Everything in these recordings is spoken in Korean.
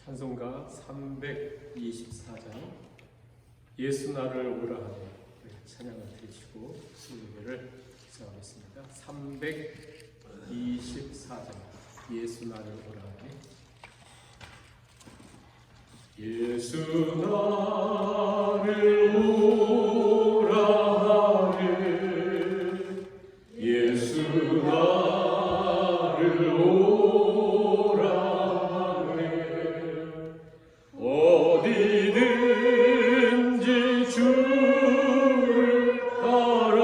찬송가 324장 예수 나를 오라 하네 찬양을 드리시고 수요예배를 시작하겠습니다. 324장 예수 나를 오라 하네. 예수 나를 오라 하네 예수 나를 오라 하네 어디든지 주를 따라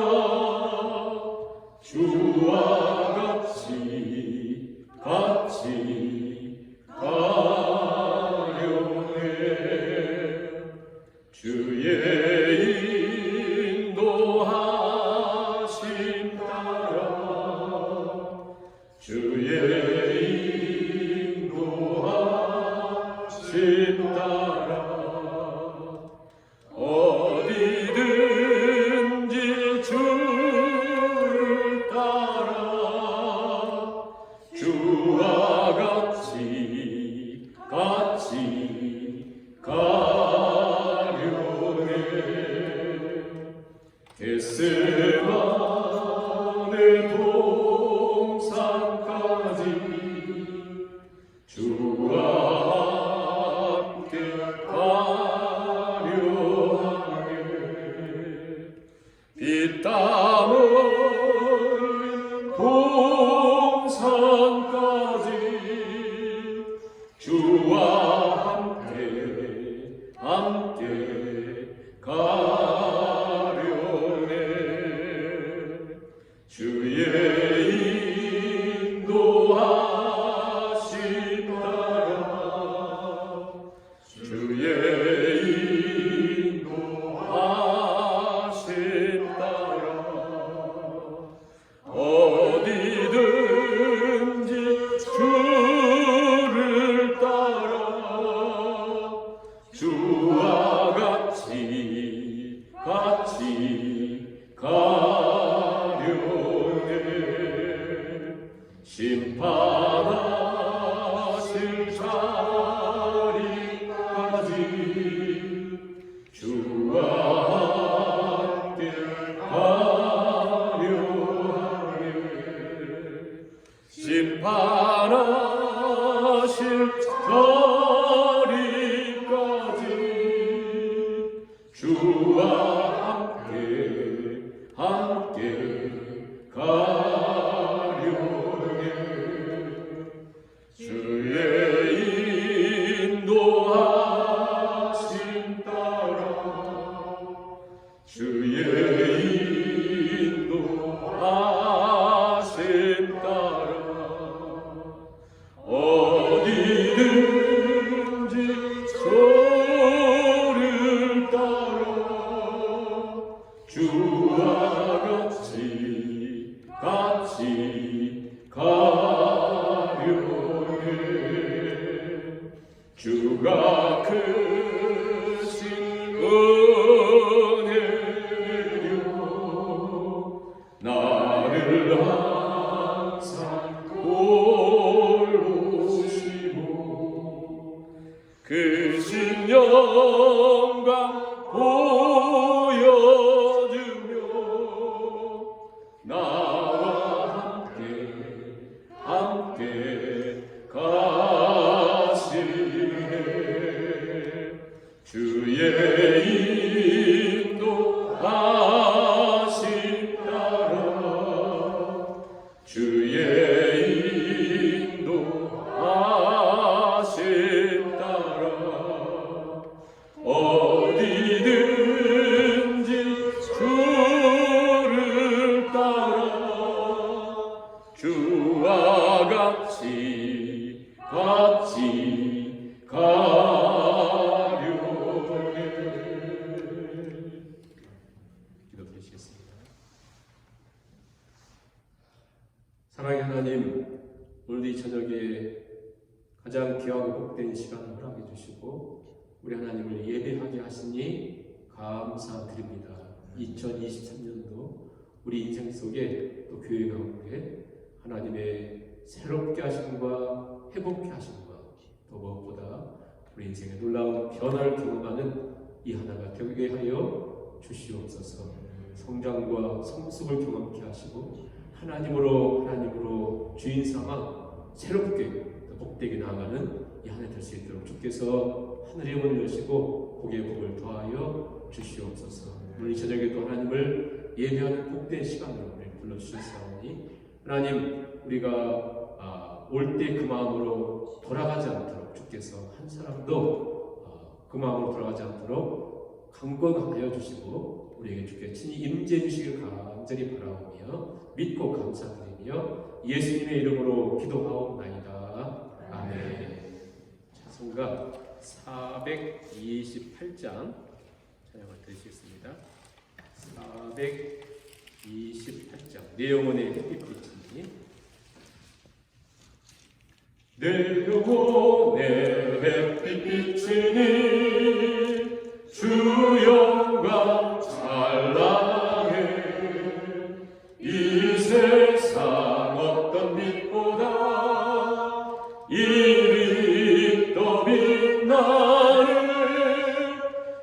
주와 같이 가려네 주의 인도하심 따라 주의 인도하심 따라 어디든지 주를 따라 주와 같이 가려네 겟세마네 동산까지 주와 함께 가려 하네 피땀 흘린 동산까지 주와 함께 가려네 주의 인도하심 따라 주의 인도하심 따라 어디든지 주를 따라 주와 같이 가려네 심판하실 자리까지 주와 함께 가려 하네 심판하실 자리까지 주와 함께 가려네 주의 인도하심 따라 주의 인도하심 따라 어디든지 저를 따라 주와 같이 가려네 주가 크신 은혜로 나를 항상 돌보시고 크신 영광 보여주며 나와 함께 가시네 주의 인도하심 따라 주의 인도하심 따라 어디든지 주를 따라 주와 같이 가려네 기도드리시겠습니다. 사랑의 하나님, 오늘 이 저녁에 가장 귀하고 복된 시간을 허락해 주시고 우리 하나님을 예배하게 하시니 감사드립니다. 2023년도 우리 인생 속에 또 교회 가운데 하나님의 새롭게 하심과 회복케 하심과 또 무엇보다 우리 인생의 놀라운 변화를 경험하는 이 하나가 되게 하여 주시옵소서. 성장과 성숙을 경험케 하시고 하나님으로 주인 삼아 새롭게 복되게 나아가는 이 한 해 될 수 있도록 주께서 하늘의 문을 여시고 복의 복을 더하여 주시옵소서. 오늘 이 저녁에도 하나님을 예배하는 복된 시간으로 우리를 불러주셨사오니 하나님, 우리가 올 때 그 마음으로 돌아가지 않도록 주께서 한 사람도 그 마음으로 돌아가지 않도록 강권하여 주시고 우리에게 주께 친히 임재해 주시길 간절히 바라오며 믿고 감사드리며 예수님의 이름으로 기도하옵나이다. 아멘. 찬송가 428장 찬양을 드리겠습니다. 428장 내 영혼의 햇빛이니 내 영혼의 햇빛 비치니 주 영광 찬란해 이 세상 어떤 빛보다 이리 더 빛나는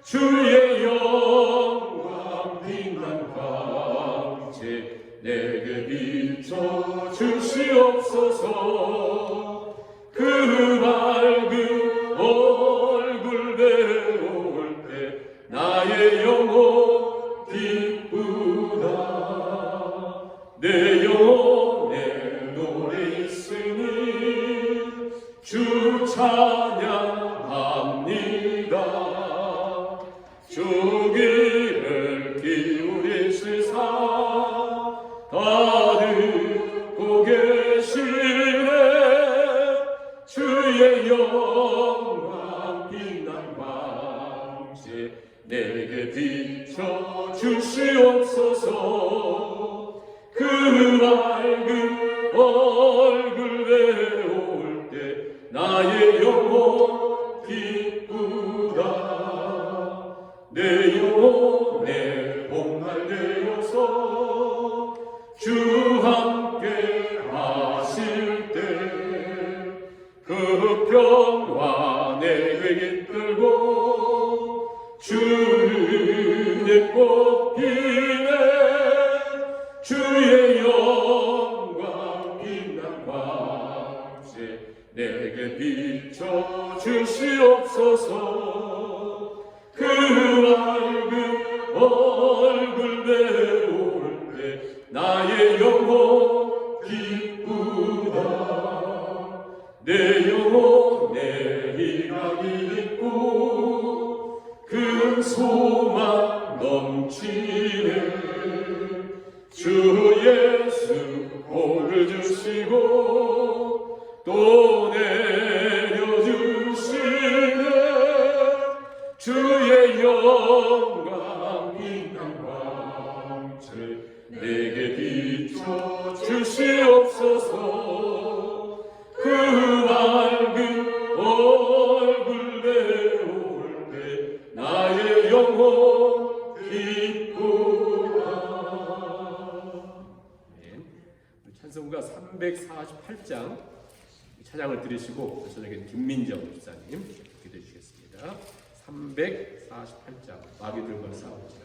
주의 영광 빛난 광채 내게 비춰 주시옵소서. 그 밝은 얼굴 배울 때 나의 영혼 기쁘다. 내 영혼에 노래 있으니 주 찬양합니다. 주 귀를 기울이시사 다 듣고 계시네. 주의 영광 빛난 광채 내게 비춰 주시옵소서. 그 밝은 얼굴 배울 때 나의 영혼 기쁘다. 내 영혼에 복날 되어서 주 함께 하실 때 그 평화 내게 이끌고 주의 꽃피네. 주의 영광 빛난 광채 내게 비춰 주시옵소서. 그 밝은 얼굴 배울 때 나의 영혼 기쁘다. 내 영혼에 희망이 있고 큰 소망 넘치네. 주 예수 복을 주시고 또 내려주시네. 주의 영광 빛난 광채 내게 비춰 주시옵소서. 그 밝은 얼굴 배울 때 나의 영혼 기쁘다. 찬송가 348장 찬양을 들으시고 저녁에 김민정 목사님 기도해 주시겠습니다. 348장 마귀들과 싸우자.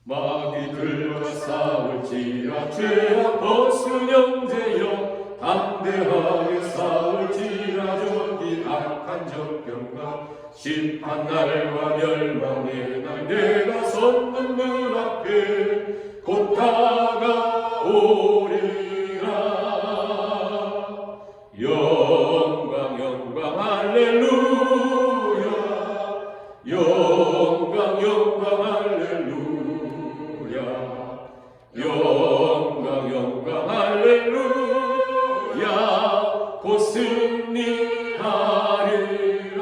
마귀들과 싸울지라 죄악 벗은 형제여 담대하게 싸울지라 저기 악한 적병과 심판날과 멸망의 날 내가 섰는 문 앞에 곧 다가오리라. 영광 영광 할렐루야. 영광 영광 할렐루야. 영광 영광 할렐루야. 곧 승리하리라.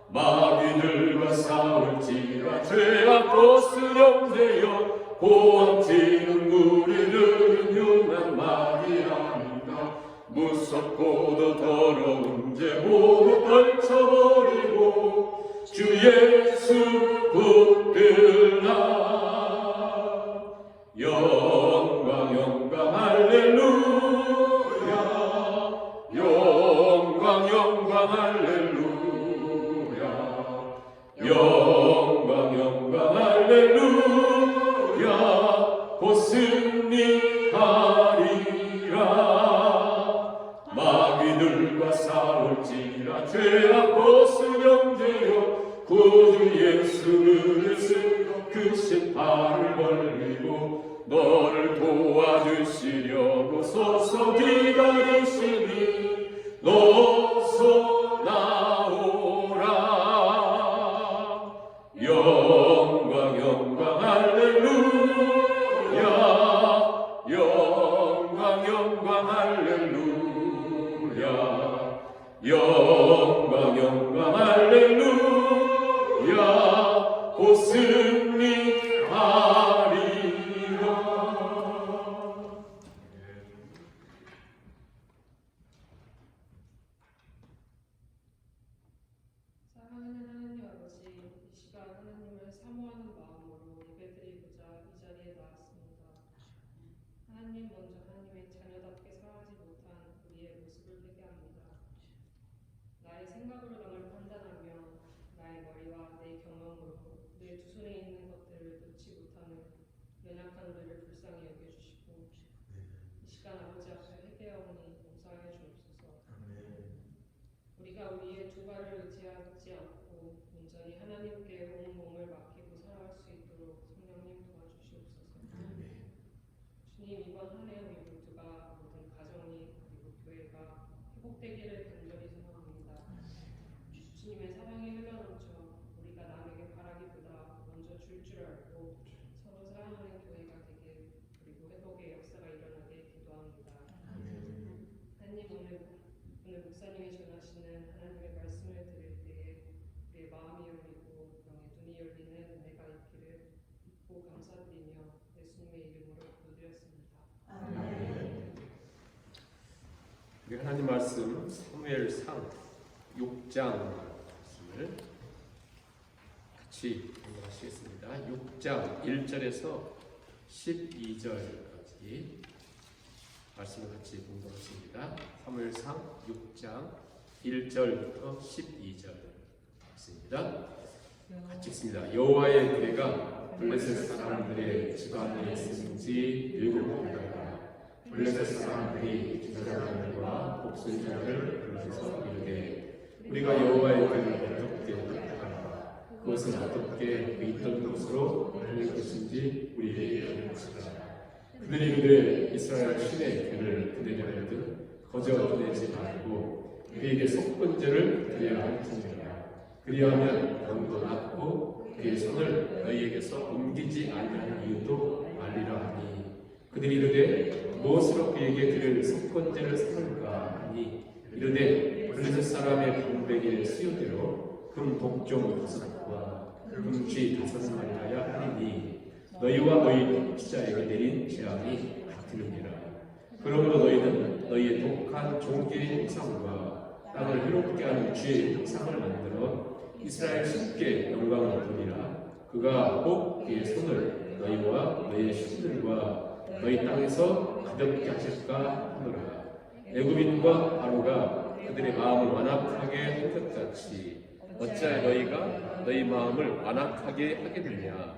마귀들과 싸울지라 죄악 벗은 형제여 고함치는 무리들은 흉한 말이 아닌가. 무섭고도 더러운 죄 모두 떨쳐버리고 주 예수 붙들라. 영광 영광 할렐루야. 죄악 벗으면 되어 구주 예수 그리스도 그 십발을 벌리고 너를 도와주시려고 서서 기다리시니 너서 나오라. 영광 영광 할렐루야. 영광 영광 할렐루야. 영광 영광 할렐루야. 오 승리하리라. 사랑하는 하나님 아버지, 이 시간 하나님을 사모하는 마음으로 예배드리고자 이 자리에 나왔습니다. 하나님 먼저 하나님의 자녀답게 살아가지 못한 우리의 모습을 회개합니다. 나의 생각으로 남을 판단하며 나의 머리와 내 경험으로 내 두 손에 있는 것들을 놓지 못하는 연약한 우리를 불쌍히 여겨주시고 이 시간 아버지 앞에 회개하오니 용서하여 주옵소서. 우리가 우리의 두 발을 의지하지 않고 온전히 하나님께 온 몸을 맡기고 살아갈 수 있도록 성령님 도와주시옵소서. 주님, 이번 한 해 우리 모두가 모든 가정이 그리고 교회가 회복되기를 간절히 소망합니다. 주님의 사랑이 흘러넘쳐 우리가 남에게 바라기보다 먼저 줄 줄 알고 서로 사랑하는 교회가 되게 그리고 회복의 역사가 일어나게 기도합니다. 하나님, 오늘 목사님이 전하시는 하나님의 말씀을 들을 때에 우리의 마음이 열리고 영의 눈이 열리는 은혜가 있기를 믿고 감사드리며 예수님의 이름으로 기도드렸습니다. 우리 하나님 말씀 사무엘상 6장 말씀을 같이 공부하시겠습니다. 6장 1절에서 12절까지 말씀을 같이 공부하겠습니다. 사무엘상 6장 1절부터 12절 말씀입니다. 같이 읽습니다. 여호와의 괴가 블레셋 사람들의 집안에 있은지 일곱이라. 블레셋 사람들이 제사장들과 복술자를 불러서 이르되 우리가 여호와의 괴를 어떻게 하라. 그것은 어떻게 그 있던 곳으로 보낼 것인지 우리에게 알려주시라. 그들이 이르되 이스라엘 신의 괴를 드리려 하거든 거저 보내지 말고 그에게 속건제를 드려야 할 테니라. 그리하면 병도 낫고 그의 손을 너희에게서 옮기지 아니하는 이유도 알리라 하니 그들이 이르되 무엇으로 그에게 드릴 속건제를 삼을까 하니 이르되 블레셋 사람의 방백의 수요대로 금 독종 5과 금쥐 5마리하여 하리니 너희와 너희 통치자에게 내린 재앙이 같으니라. 그러므로 너희는 너희의 독한 종기의 형상과 땅을 해롭게 하는 쥐의 형상을 만들어 이스라엘 신께 영광을 돌리라. 그가 꼭 그의 손을 너희와 너희의 신들과 너희 땅에서 가볍게 하실까 하노라. 애굽인과 바로가 그들의 마음을 완악하게 한 것 같이 어찌하여 너희가 너희 마음을 완악하게 하겠느냐.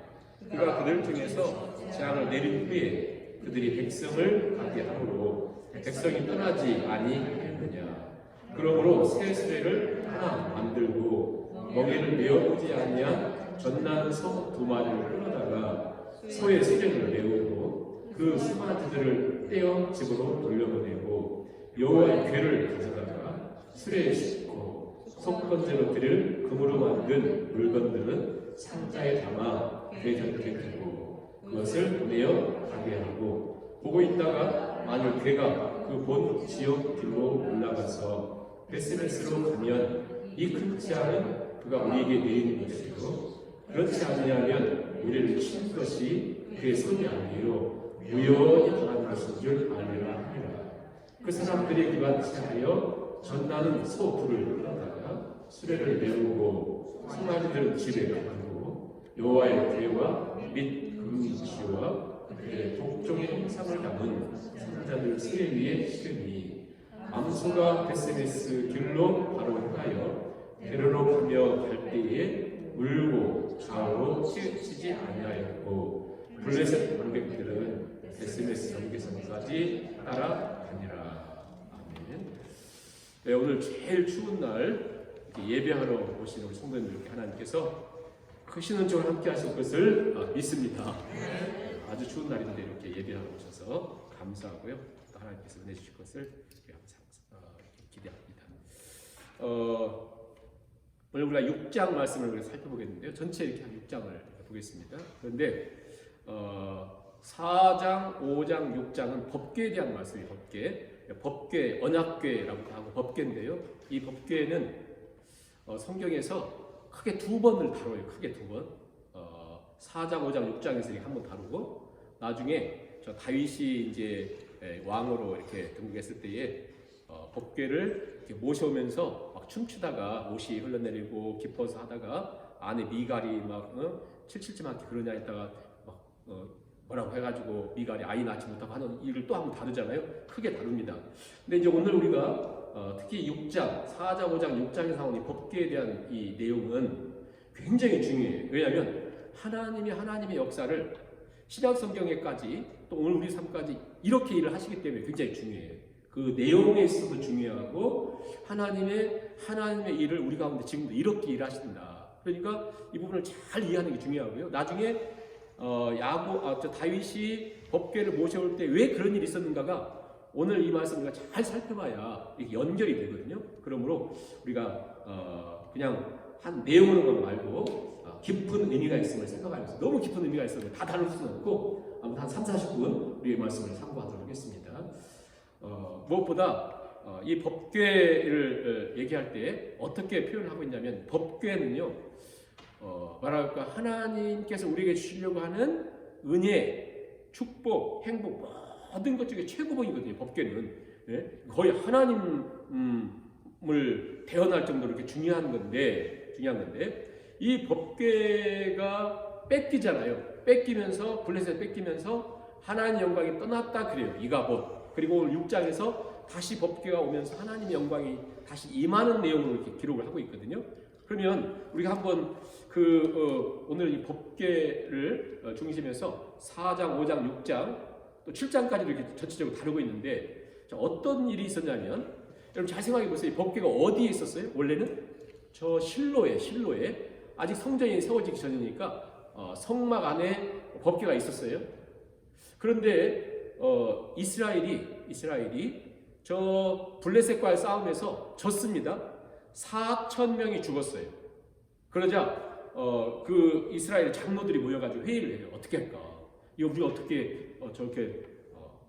그가 그들 중에서 재앙을 내린 후에 그들이 백성을 가게 하므로 백성이 떠나지 아니하겠느냐. 그러므로 새 수레를 하나 만들고 멍에를 메어보지 아니한 전난 소 2마리를 끌어다가 소의 수레를 메우고 그 수마지들을 떼어 집으로 돌려보내고 여호와의 괴를 가져다가 수레에 싣고 속건제로 드릴 금으로 만든 물건들은 상자에 담아 괴 곁에 두고 그것을 보내어 가게 하고 보고 있다가 만일 괴가 그 본 지역 길로 올라가서 베스메스로 가면 이 큰 재앙은 그가 우리에게 내리는 것이고 그렇지 아니하면 우리를 친 것이 그의 손이 아니요 우연히 당한 것인 줄 알리라 하니라. 그 사람들이 그가 취하여 전나는 소 2를 끌어다가 수레를 메우고 수마지들은 집에 가두고 여호와의 괴와 및 금지와 그의 독종의 형상을 담은 상자들 수레 위에 실으니 암소가 베스메스 길로 바로 향하여 데르로 가며 갈 때에 울고 좌우로 치우치지 아니하였고 블레셋 방백들은 베스메스 경계선까지 따라다니라. 아멘. 네, 오늘 제일 추운 날 이렇게 예배하러 오시는 우리 성도님들께 하나님께서 크신 은총을 함께 하실 것을 믿습니다. 아주 추운 날인데 이렇게 예배하러 오셔서 감사하고요. 또 하나님께서 은혜 주실 것을 항상 기대합니다. 오늘 우리가 6장 말씀을 우리가 살펴보겠는데요. 전체 이렇게 한 6장을 보겠습니다. 그런데 4장, 5장, 6장은 법궤에 대한 말씀이에요. 법궤, 언약궤라고 하고 법궤인데요. 이 법궤는 성경에서 크게 두 번을 다뤄요. 크게 두 번. 4장, 5장, 6장에서 이렇게 한 번 다루고 나중에 저 다윗이 이제 왕으로 이렇게 등극했을 때에 법궤를 이렇게 모셔오면서 막 춤추다가 옷이 흘러내리고 기뻐서 하다가 안에 미갈이 막 칠칠침하게 그러냐 했다가 막 뭐라고 해가지고 미갈이 아이 낳지 못하고 하는 일을 또 한번 다루잖아요. 크게 다룹니다. 근데 이제 오늘 우리가 특히 6장, 4장, 5장, 6장에 나온 이 법궤에 대한 이 내용은 굉장히 중요해요. 왜냐하면 하나님의 역사를 신약 성경에까지 또 오늘 우리 삶까지 이렇게 일을 하시기 때문에 굉장히 중요해요. 그 내용에 있어도 중요하고 하나님의 일을 우리 가운데 지금도 이렇게 일하신다. 그러니까 이 부분을 잘 이해하는 게 중요하고요. 나중에 다윗이 법궤를 모셔올 때 왜 그런 일이 있었는가가 오늘 이 말씀 우리가 잘 살펴봐야 이게 연결이 되거든요. 그러므로 우리가 그냥 한 내용으로만 말고 깊은 의미가 있음을 생각하면서 너무 깊은 의미가 있으면 다 다룰 수는 없고 아무튼 한 3, 40분 우리의 말씀을 참고하도록 하겠습니다. 무엇보다 이 법궤를 얘기할 때 어떻게 표현을 하고 있냐면 법궤는요 말할까 하나님께서 우리에게 주시려고 하는 은혜, 축복, 행복 모든 것 중에 최고봉이거든요. 법궤는 거의 하나님을 대언할 정도로 이렇게 중요한 건데 이 법궤가 뺏기잖아요. 뺏기면서 블레셋 뺏기면서 하나님의 영광이 떠났다 그래요. 이가봇. 그리고 오늘 6장에서 다시 법궤가 오면서 하나님의 영광이 다시 임하는 내용으로 이렇게 기록을 하고 있거든요. 그러면 우리가 한번 오늘 이 법궤를 중심해서 4장, 5장, 6장 또 7장까지도 이렇게 전체적으로 다루고 있는데 어떤 일이 있었냐면 여러분 잘 생각해 보세요. 이 법궤가 어디에 있었어요? 원래는 저 실로에 아직 성전이 세워지기 전이니까 성막 안에 법궤가 있었어요. 그런데 이스라엘이 저 블레셋과의 싸움에서 졌습니다. 4,000명이 죽었어요. 그러자 그 이스라엘 장로들이 모여가지고 회의를 해요. 어떻게 할까? 이거 우리가 어떻게 저렇게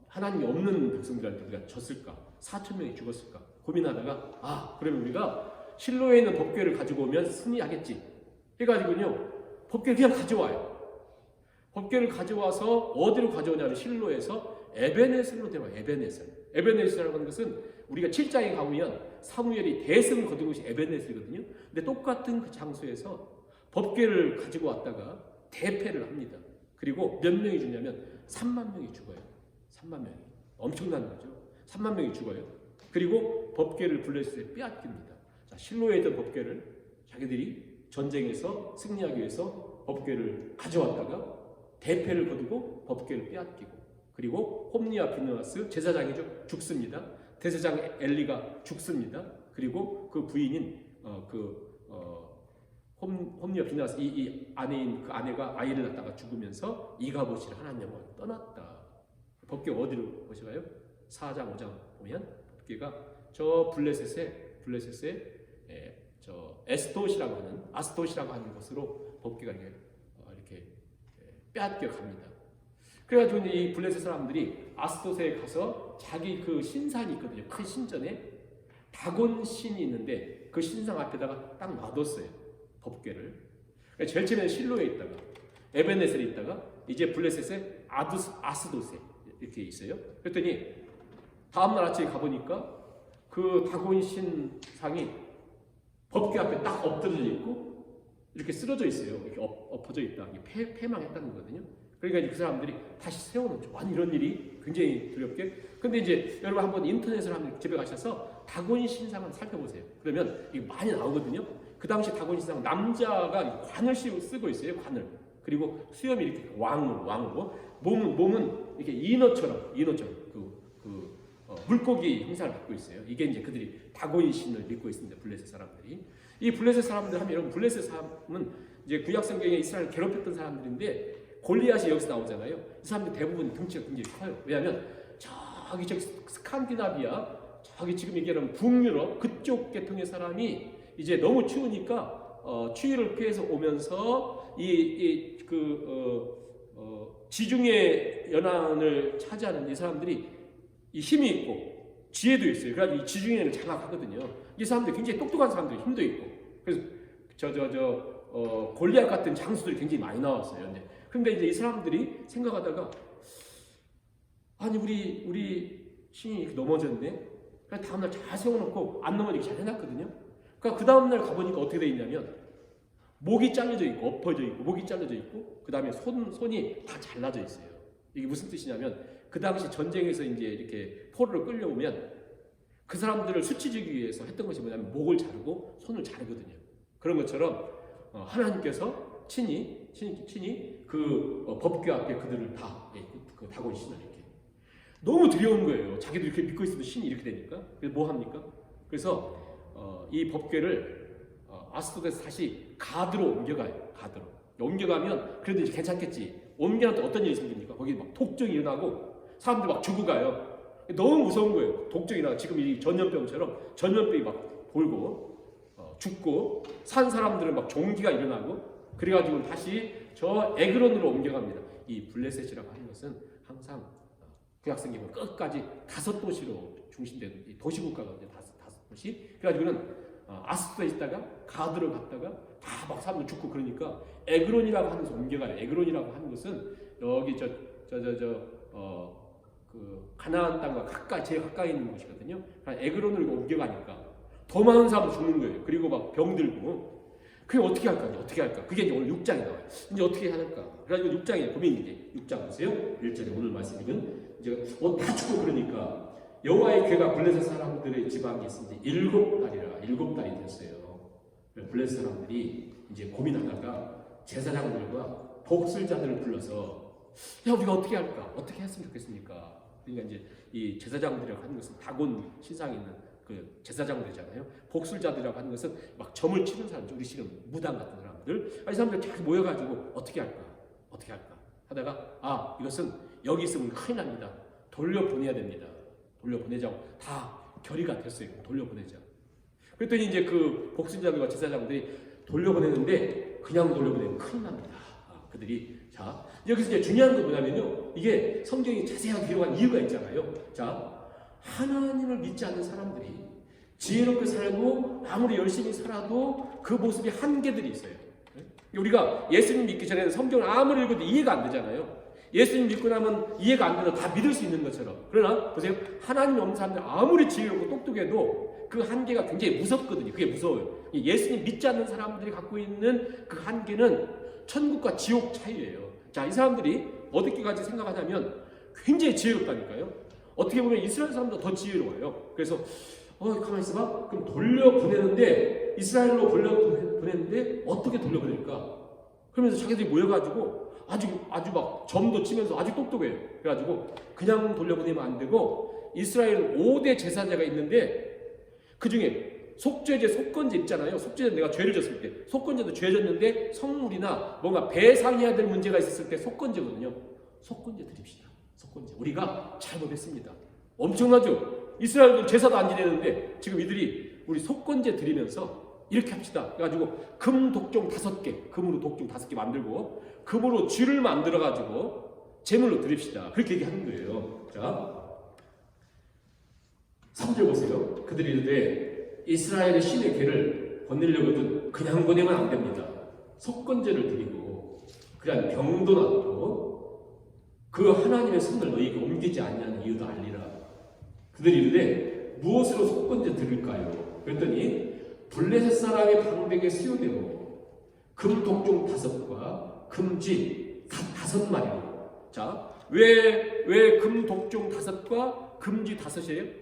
하나님이 없는 백성들한테 우리가 졌을까? 4,000명이 죽었을까? 고민하다가 그러면 우리가 실로에 있는 법궤를 가지고 오면 승리하겠지 해가지고요 법궤를 그냥 가져와요. 법궤를 가져와서 어디로 가져오냐면 실로에서 에베네셀로 데려와요. 에베네셀이라고 하는 것은 우리가 7장에 가보면 사무엘이 대승을 거둔 곳이 에베네셀이거든요. 근데 똑같은 그 장소에서 법궤를 가지고 왔다가 대패를 합니다. 그리고 몇 명이 죽냐면 3만 명이 죽어요. 3만 명이. 엄청난 거죠. 3만 명이 죽어요. 그리고 법궤를 블레셋에 빼앗깁니다. 자, 실로에 있던 법궤를 자기들이 전쟁에서 승리하기 위해서 법궤를 가져왔다가 대패를 거두고 법궤를 빼앗기고 그리고 홈리와 비느하스 제사장이 죽습니다. 대제사장 엘리가 죽습니다. 그리고 그 부인인 홈리와 비느하스 이 아내인 그 아내가 아이를 낳다가 죽으면서 이가봇이 하나님 영광을 떠났다. 법궤가 어디로 모셔가요? 4장 5장 보면 법궤가 저 블레셋에 저 아스돗이라고 하는 곳으로 법궤가 이렇게 빼앗겨 갑니다. 그래가지고 이 블레셋 사람들이 아스돗에 가서 자기 그 신상이 있거든요. 큰 신전에 다곤 신이 있는데 그 신상 앞에다가 딱 놔뒀어요. 법궤를. 제일 처음에 실로에 있다가 에베네셀에 있다가 이제 블레셋에 아스돗에 이렇게 있어요. 그랬더니 다음날 아침에 가보니까 그 다곤 신상이 법궤 앞에 딱 엎드려져 있고 이렇게 쓰러져 있어요. 이렇게 엎어져 있다. 패망했다는 거거든요. 그러니까 이제 그 사람들이 다시 세워놓죠. 완 이런 일이 굉장히 두렵게. 근데 이제 여러분 한번 인터넷을 한번 집에 가셔서 다곤 신상을 살펴보세요. 그러면 이게 많이 나오거든요. 그 당시 다곤 신상 남자가 관을 쓰고 있어요. 관을. 그리고 수염이 이렇게 왕으로 몸은 이렇게 인어처럼 물고기 형상을 갖고 있어요. 이게 이제 그들이 다곤 신을 믿고 있습니다. 블레셋 사람들이. 이 블레셋 사람들 하면 여러분 블레셋 사람은 이제 구약 성경에 이스라엘을 괴롭혔던 사람들인데 골리앗이 여기서 나오잖아요. 이 사람들 대부분 등치가 굉장히 커요. 왜냐하면 저기 스칸디나비아 저기 지금 얘기하는 북유럽 그쪽 계통의 사람이 이제 너무 추우니까 추위를 피해서 오면서 지중해 연안을 차지하는 이 사람들이 이 힘이 있고 지혜도 있어요. 그래가지고 이 지중해를 장악하거든요. 이 사람들이 굉장히 똑똑한 사람들이 힘도 있고 그래서 골리앗 같은 장수들이 굉장히 많이 나왔어요. 그런데 이제 이 사람들이 생각하다가 아니 우리 신이 넘어졌네. 그래서 다음날 잘 세워놓고 안 넘어지게 잘 해놨거든요. 그러니까 그 다음날 가보니까 어떻게 돼 있냐면 목이 잘려져 있고 엎어져 있고 목이 잘려져 있고 그 다음에 손이 다 잘라져 있어요. 이게 무슨 뜻이냐면 그 당시 전쟁에서 이제 이렇게 포로를 끌려오면 그 사람들을 수치주기 위해서 했던 것이 뭐냐면 목을 자르고 손을 자르거든요. 그런 것처럼 하나님께서 친히 그 법궤 앞에 그들을 다 그 다곤 신을 이렇게 너무 두려운 거예요. 자기도 이렇게 믿고 있으면 신이 이렇게 되니까. 그래서 뭐 합니까? 그래서 이 법궤를 아스도드에서 다시 가드로 옮겨가요. 가드로 옮겨가면 그래도 이제 괜찮겠지. 옮겨놨더니 어떤 일이 생깁니까? 거기 막 독종이 일어나고 사람들 막 죽어가요. 너무 무서운 거예요. 독종이 일어나고 지금 이 전염병처럼 전염병이 막 돌고 죽고 산 사람들은 막 종기가 일어나고 그래가지고 다시 저 에그론으로 옮겨갑니다. 이 블레셋이라고 하는 것은 항상 구약성경은 끝까지 5도시로 중심되는 이 도시국가가 이제 5도시. 그래가지고는 아스도에 있다가 가드로 갔다가 다 막 사람들 죽고 그러니까 에그론이라고 하는 곳에 옮겨가요. 에그론이라고 하는 것은 여기 그 가나안 땅과 가까이 제일 가까이 있는 곳이거든요. 그러니까 에그론으로 옮겨가니까 더 많은 사람들 죽는 거예요. 그리고 막 병들고. 그게 어떻게 할까? 어떻게 할까? 그게 이제 오늘 6장에 나와요. 이제 어떻게 할까? 그래가지고 6장에 고민이지. 6장 보세요. 1절에 오늘 말씀은 이제 다 죽고 그러니까 여호와의 궤가 블레셋 사람들의 지방에 있으니 7달이 됐어요. 블레셋 사람들이 이제 고민하다가 제사장들과 복술자들을 불러서 야 우리가 어떻게 할까? 어떻게 했으면 좋겠습니까? 그러니까 이제 이 제사장들이라고 하는 것은 다곤 신상에 있는 그 제사장들이잖아요. 복술자들이라고 하는 것은 막 점을 치는 사람들, 우리 지금 무당 같은 사람들, 이 사람들 잘 모여가지고 어떻게 할까 하다가 이것은 여기 있으면 큰일 납니다. 돌려보내야 됩니다. 돌려보내자고 다 결의가 됐어요. 돌려보내자. 그랬더니 이제 그 복술자들과 제사장들이 돌려보내는데 그냥 돌려보내면 큰일 납니다. 그들이 자 여기서 이제 중요한 건 뭐냐면요. 이게 성경이 자세하게 기록한 이유가 있잖아요. 자 하나님을 믿지 않는 사람들이 지혜롭게 살고 아무리 열심히 살아도 그 모습이 한계들이 있어요. 우리가 예수님 믿기 전에는 성경을 아무리 읽어도 이해가 안 되잖아요. 예수님 믿고 나면 이해가 안 돼도 다 믿을 수 있는 것처럼. 그러나 보세요. 하나님이 없는 사람들 아무리 지혜롭고 똑똑해도 그 한계가 굉장히 무섭거든요. 그게 무서워요. 예수님 믿지 않는 사람들이 갖고 있는 그 한계는 천국과 지옥 차이예요. 자, 이 사람들이 어떻게까지 생각하냐면 굉장히 지혜롭다니까요. 어떻게 보면 이스라엘 사람보다 더 지혜로워요. 그래서 가만히 있어봐. 그럼 돌려보내는데 이스라엘로 돌려보내는데 어떻게 돌려보낼까? 그러면서 자기들이 모여가지고 아주 막 점도 치면서 아주 똑똑해요. 그래가지고 그냥 돌려보내면 안 되고 이스라엘 5대 제사자가 있는데 그 중에 속죄제, 속건제 있잖아요. 속죄제 내가 죄를 졌을 때 속건제도 죄 졌는데 성물이나 뭔가 배상해야 될 문제가 있었을 때 속건제거든요. 속건제 드립시다. 속건제. 우리가 잘못했습니다. 엄청나죠? 이스라엘도 제사도 안 지내는데 지금 이들이 우리 속건제 드리면서 이렇게 합시다. 그래가지고 금 독종 5개, 금으로 독종 5개 만들고 금으로 쥐를 만들어가지고 제물로 드립시다. 그렇게 얘기하는 거예요. 자, 3절 보세요. 그들이 이르되 이스라엘의 신의 궤를 보내려거든 그냥 보내면 안 됩니다. 속건제를 드리고 그냥 병도 낫고 그 하나님의 손을 너희에게 옮기지 않냐는 이유도 알리라. 그들이 이르되 무엇으로 속건제 드릴까요? 그랬더니 블레셋 사람의 방백의 수요대로 금 독종 5과 금쥐 5마리로. 자, 왜 금 독종 5과 금쥐 5이에요?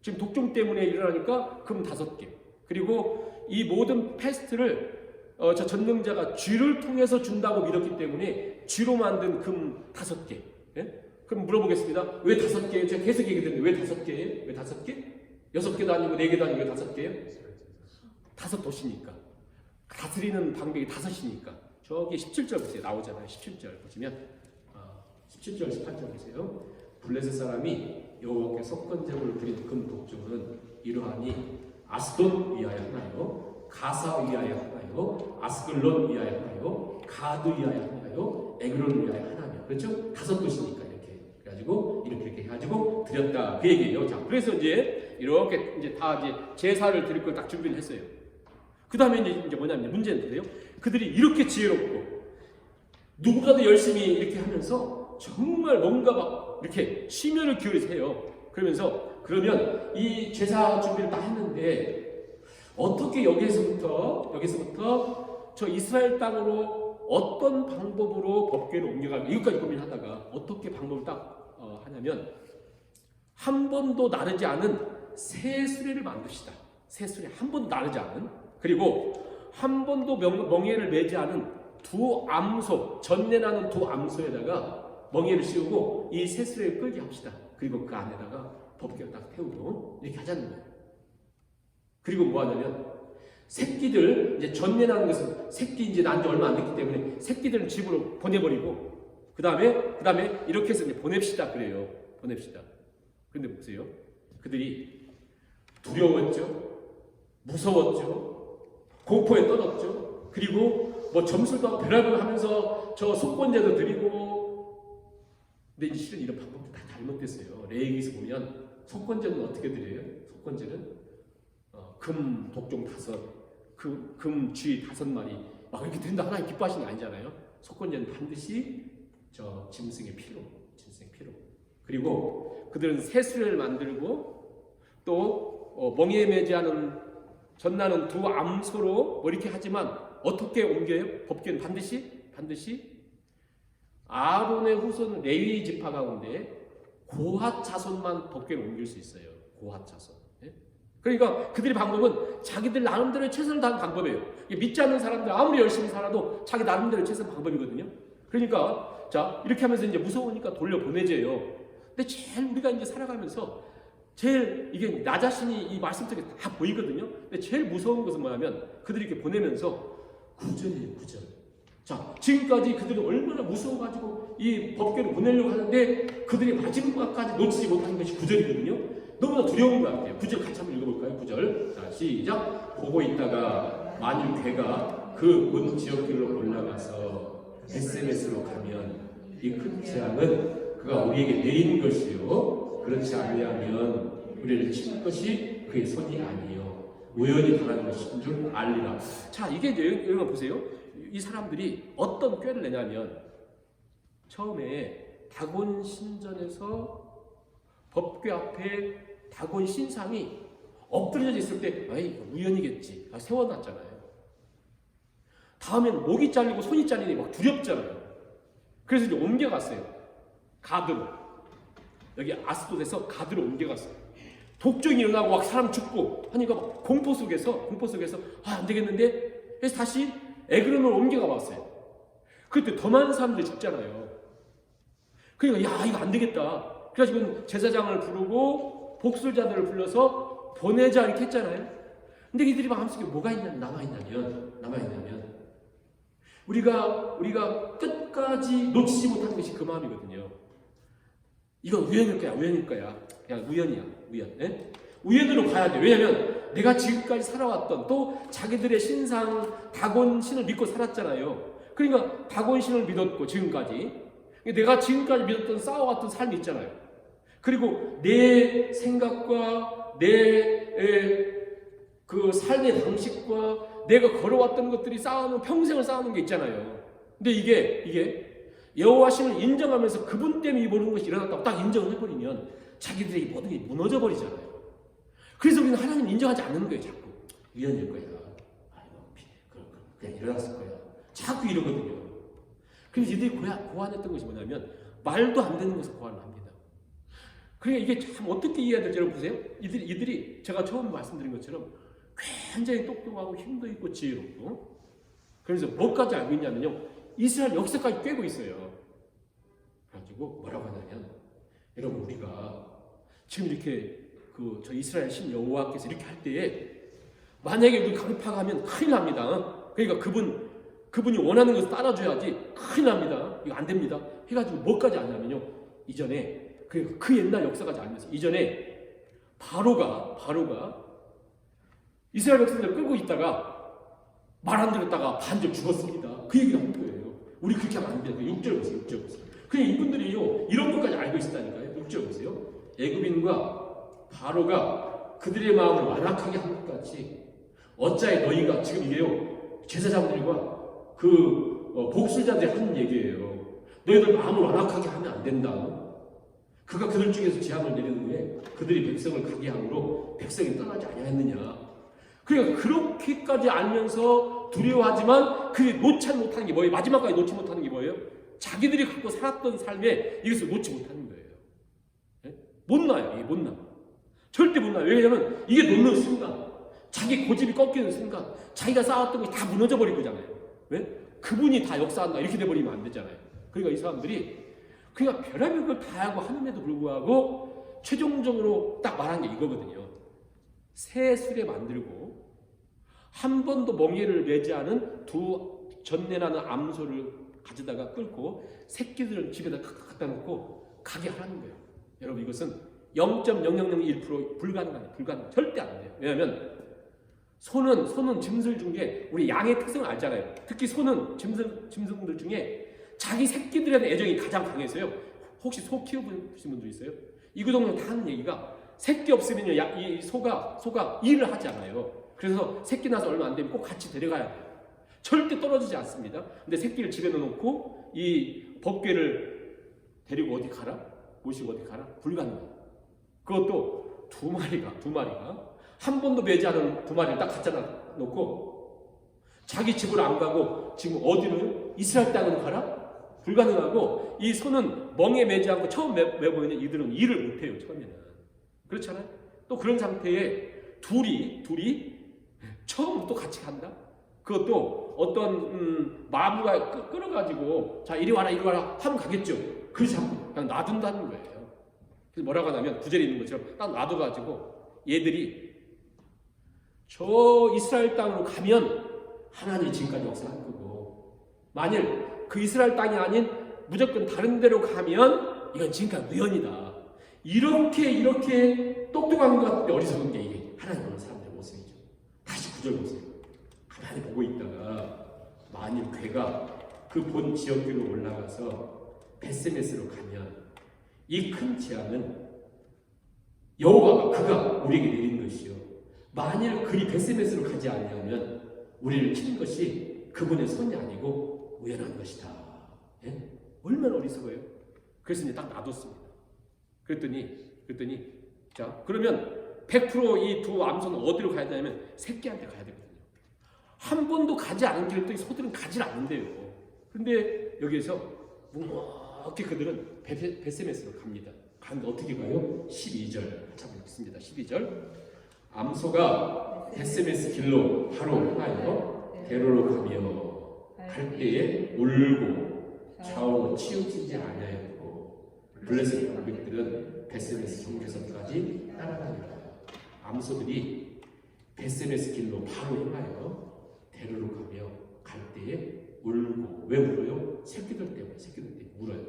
지금 독종 때문에 일어나니까 금 5개. 그리고 이 모든 패스트를 저 전능자가 쥐를 통해서 준다고 믿었기 때문에 쥐로 만든 금 5개. 예? 그럼 물어보겠습니다. 왜 5개예요? 제가 계속 얘기했는데 왜 5개예요? 왜 5개? 6개도 아니고 4개도 아니고 왜 5개예요? 5도시니까. 다스리는 방법이 5이니까. 저기 17절 보세요. 나오잖아요. 17절 보시면 17절 18절 보세요. 블레셋 사람이 여호와께 속건제물을 드린 금 독주는 이러하니 아스돗 위하여 하나요, 가사 위하여 하나요, 아스글론 위하여 하나요, 가드 위하여 하나요, 에그론 위하여 하나며. 그렇죠? 5도시니까 이렇게. 그래가지고 이렇게 해가지고 드렸다 그 얘기예요. 자, 그래서 이제 이렇게 이제 다 이제 제사를 드릴 걸 딱 준비를 했어요. 그 다음에 이제 뭐냐면 문제는 그래요. 그들이 이렇게 지혜롭고 누구보다도 열심히 이렇게 하면서 정말 뭔가 막 이렇게 심혈을 기울여서 해요. 그러면서 그러면 이 제사 준비를 다 했는데 어떻게 여기서부터 저 이스라엘 땅으로 어떤 방법으로 법궤를 옮겨갈까 이것까지 고민하다가 어떻게 방법을 딱 하냐면 한 번도 나르지 않은 새 수레를 만듭시다. 새 수레 한 번도 나르지 않은, 그리고 한 번도 멍에를 매지 않은 두 암소, 전내나는 두 암소에다가 멍에를 씌우고 이 새 수레를 끌게 합시다. 그리고 그 안에다가 법궤를 딱 태우고 이렇게 하자는 거예요. 그리고 뭐 하냐면 새끼들, 이제 전내나는 것은 새끼 이제 난 지 얼마 안 됐기 때문에 새끼들은 집으로 보내버리고 그 다음에 이렇게 해서 이제 보냅시다 그래요. 보냅시다. 그런데 보세요. 그들이 두려웠죠. 무서웠죠. 공포에 떨었죠. 그리고 뭐 점술도 하고 별하고 하면서 저 속건제도 드리고, 근데 이제 실은 이런 방법도 다 잘못됐어요. 레위기에서 보면 속건제는 어떻게 드려요? 속건제는 금 독종 5, 금 쥐 5마리 막 이렇게 드린다 하나님 기뻐하시는 게 아니잖아요. 속건제는 반드시 저 짐승의 피로. 그리고 그들은 새 수레를 만들고 또 멍에에 매지 않은 전나는 두 암소로 뭐 이렇게 하지만 어떻게 옮겨요? 법궤는 반드시 아론의 후손 레위 지파 가운데 고핫 자손만 법궤를 옮길 수 있어요. 고핫 자손. 예? 그러니까 그들의 방법은 자기들 나름대로의 최선을 다하는 방법이에요. 믿지 않는 사람들 아무리 열심히 살아도 자기 나름대로의 최선 방법이거든요. 그러니까 자 이렇게 하면서 이제 무서우니까 돌려보내줘요. 근데 제일 우리가 이제 살아가면서 제일 이게 나 자신이 이 말씀 속에 다 보이거든요. 근데 제일 무서운 것은 뭐냐면 그들이 이렇게 보내면서 구절이에요, 구절. 자, 지금까지 그들은 얼마나 무서워가지고 이 법궤를 보내려고 하는데 그들이 마지막까지 놓치지 못하는 것이 구절이거든요. 너무나 두려운 것 같아요. 구절 같이 한번 읽어볼까요? 구절. 자, 시작. 보고 있다가 만일 괴가 그 문 지역길로 올라가서 SMS로 가면 이 큰 재앙은 그가 우리에게 내린 것이요. 그렇지 아니하면 우리를 칠 것이 그의 손이 아니요. 우연히 당한 것인 줄 알리라. 자, 이게 여러분 보세요. 이 사람들이 어떤 꾀를 내냐면 처음에 다곤 신전에서 법궤 앞에 다곤 신상이 엎드려져 있을 때 아이 우연이겠지. 세워놨잖아요. 다음엔 목이 잘리고 손이 잘리니 막 두렵잖아요. 그래서 이제 옮겨갔어요. 가드로. 여기 아스돗에서 가드로 옮겨갔어요. 독종이 일어나고 막 사람 죽고 하니까 막 공포 속에서 안 되겠는데 그래서 다시 에그론으로 옮겨가 봤어요. 그때 더 많은 사람들이 죽잖아요. 그러니까 야 이거 안 되겠다. 그래가지고 제사장을 부르고 복술자들을 불러서 보내자 이렇게 했잖아요. 근데 이들이 마음속에 뭐가 남아있냐면 우리가 끝까지 놓치지 못하는 것이 그 마음이거든요. 이건 우연일 거야. 그냥 우연이야. 예? 우연으로 봐야 돼. 왜냐면 내가 지금까지 살아왔던 또 자기들의 신상 다곤 신을 믿고 살았잖아요. 그러니까 다곤 신을 믿었고 지금까지 내가 지금까지 믿었던 쌓아왔던 삶이 있잖아요. 그리고 내 생각과 내 그 삶의 방식과 내가 걸어왔던 것들이 평생을 쌓아놓은 게 있잖아요. 근데 이게 여호와신을 인정하면서 그분 때문에 이 모든 것이 일어났다고 딱 인정을 해버리면 자기들의 모든 게 무너져 버리잖아요. 그래서 우리는 하나님 인정하지 않는 거예요. 자꾸 우연일 거야. 그냥 일어났을 거야. 자꾸 이러거든요. 그래서 이들이 고안했던 것이 뭐냐면 말도 안 되는 것을 고안을 합니다. 그러니까 이게 참 어떻게 이해해야 될지 여러분 보세요. 이들이 제가 처음 말씀드린 것처럼 굉장히 똑똑하고 힘도 있고 지혜롭고 그래서 뭐까지 알고 있냐면요. 이스라엘 역사까지 꿰고 있어요. 그래가지고 뭐라고 하냐면 여러분 우리가 지금 이렇게 저 이스라엘 신 여호와께서 이렇게 할 때에 만약에 우리 강팍하면 큰일 납니다. 그러니까 그분이 원하는 것을 따라줘야지 큰일 납니다. 이거 안 됩니다. 해가지고 뭐까지 하냐면요. 이전에 그 옛날 역사까지 알면서 이전에 바로가 이스라엘 백성들을 끌고 있다가 말 안 들었다가 반절 죽었습니다. 그 얘기를 한 거예요. 우리 그렇게 하면 안 돼요. 6절 보세요. 6절 보세요. 그냥 이분들이요 이런 것까지 알고 있었다니까요. 6절 보세요. 애굽인과 바로가 그들의 마음을 완악하게 한 것 같이 어찌하여 너희가 지금 이게요 제사장들과 복술자들이 하는 얘기예요. 너희들 마음을 완악하게 하면 안 된다. 그가 그들 중에서 재앙을 내린 후에 그들이 백성을 가게 함으로 백성이 떠나지 아니하였느냐. 그러니까 그렇게까지 알면서 두려워하지만 그게 놓지 못하는 게 뭐예요? 마지막까지 놓지 못하는 게 뭐예요? 자기들이 갖고 살았던 삶에 이것을 놓지 못하는 거예요. 네? 못 놔요. 이게 못 나. 절대 못 나요. 왜냐하면 이게 놓는 순간 자기 고집이 꺾이는 순간 자기가 쌓았던 것이 다 무너져 버린 거잖아요. 왜? 그분이 다 역사한다 이렇게 돼버리면 안 되잖아요. 그러니까 이 사람들이 그냥 별의별 걸 다 하고 하는데도 불구하고 최종적으로 딱 말한 게 이거거든요. 새 수레 만들고 한 번도 멍에를 매지 않은 두 전내나는 암소를 가져다가 끌고 새끼들을 집에다 갖다 놓고 가게 하라는 거예요. 여러분 이것은 0.0001% 불가능합니다. 절대 안 돼요. 왜냐하면 소는 짐승 중에 우리 양의 특성을 알잖아요. 특히 소는 짐승들 중에 자기 새끼들에 대한 애정이 가장 강해서요. 혹시 소 키워보신 분들 있어요? 이구동성 다 하는 얘기가 새끼 없으면요 이 소가 일을 하지 않아요. 그래서 새끼 나서 얼마 안 되면 꼭 같이 데려가야 돼요. 절대 떨어지지 않습니다. 근데 새끼를 집에 넣어놓고 이 법궤를 데리고 어디 가라? 모시고 어디 가라? 불가능해요. 그것도 두 마리가 한 번도 매지 않은 두 마리를 딱 갖다 놓고 자기 집으로 안 가고 지금 어디로 이스라엘 땅으로 가라? 불가능하고 이 소는 멍에 매지 않고 처음 매보면 이들은 일을 못해요. 처음에는 그렇잖아요. 또 그런 상태에 둘이 처음 또 같이 간다. 그것도 어떤 마부가 끌어가지고 자 이리 와라 하면 가겠죠. 그렇지 않고 그냥 놔둔다는 거예요. 그래서 뭐라고 하냐면 구절에 있는 것처럼 딱 놔둬가지고 얘들이 저 이스라엘 땅으로 가면 하나님이 지금까지 역사한 거고 만일 그 이스라엘 땅이 아닌 무조건 다른 데로 가면 이건 지금까지 우연이다. 이렇게 똑똑한 것 같은데 어리석은 게 이게 하나님 보는 사람들의 모습이죠. 다시 9절 보세요. 가만히 보고 있다가 만일 괴가 그 본 지역길로 올라가서 베스메스로 가면 이 큰 재앙은 여호와가 그가 우리에게 내린 것이요 만일 그리 베스메스로 가지 아니하면 우리를 친 것이 그분의 손이 아니고 우연한 것이다. 예? 얼마나 어리석어요. 그래서 이제 딱 놔뒀습니다. 그랬더니 자 그러면 100% 이 두 암소는 어디로 가야 되냐면 새끼한테 가야 되거든요. 한 번도 가지 않은 길을 또 이 소들은 가지 않는데요. 그런데 여기에서 묵묵히 그들은 베세메스로 갑니다. 가는데 어떻게 가요? 12절 찾아보겠습니다. 12절 암소가 베세메스 길로 바로 향하여 대로로 가며 갈 때에 울고 좌우로 치우치지 아니하였고 블레셋 방백들은 베세메스 경계선까지 따라다니다. 암소들이 베세메스 길로 바로 향하여 대로로 가며 갈 때에 울고 왜 울어요? 새끼들 때문에 울어요.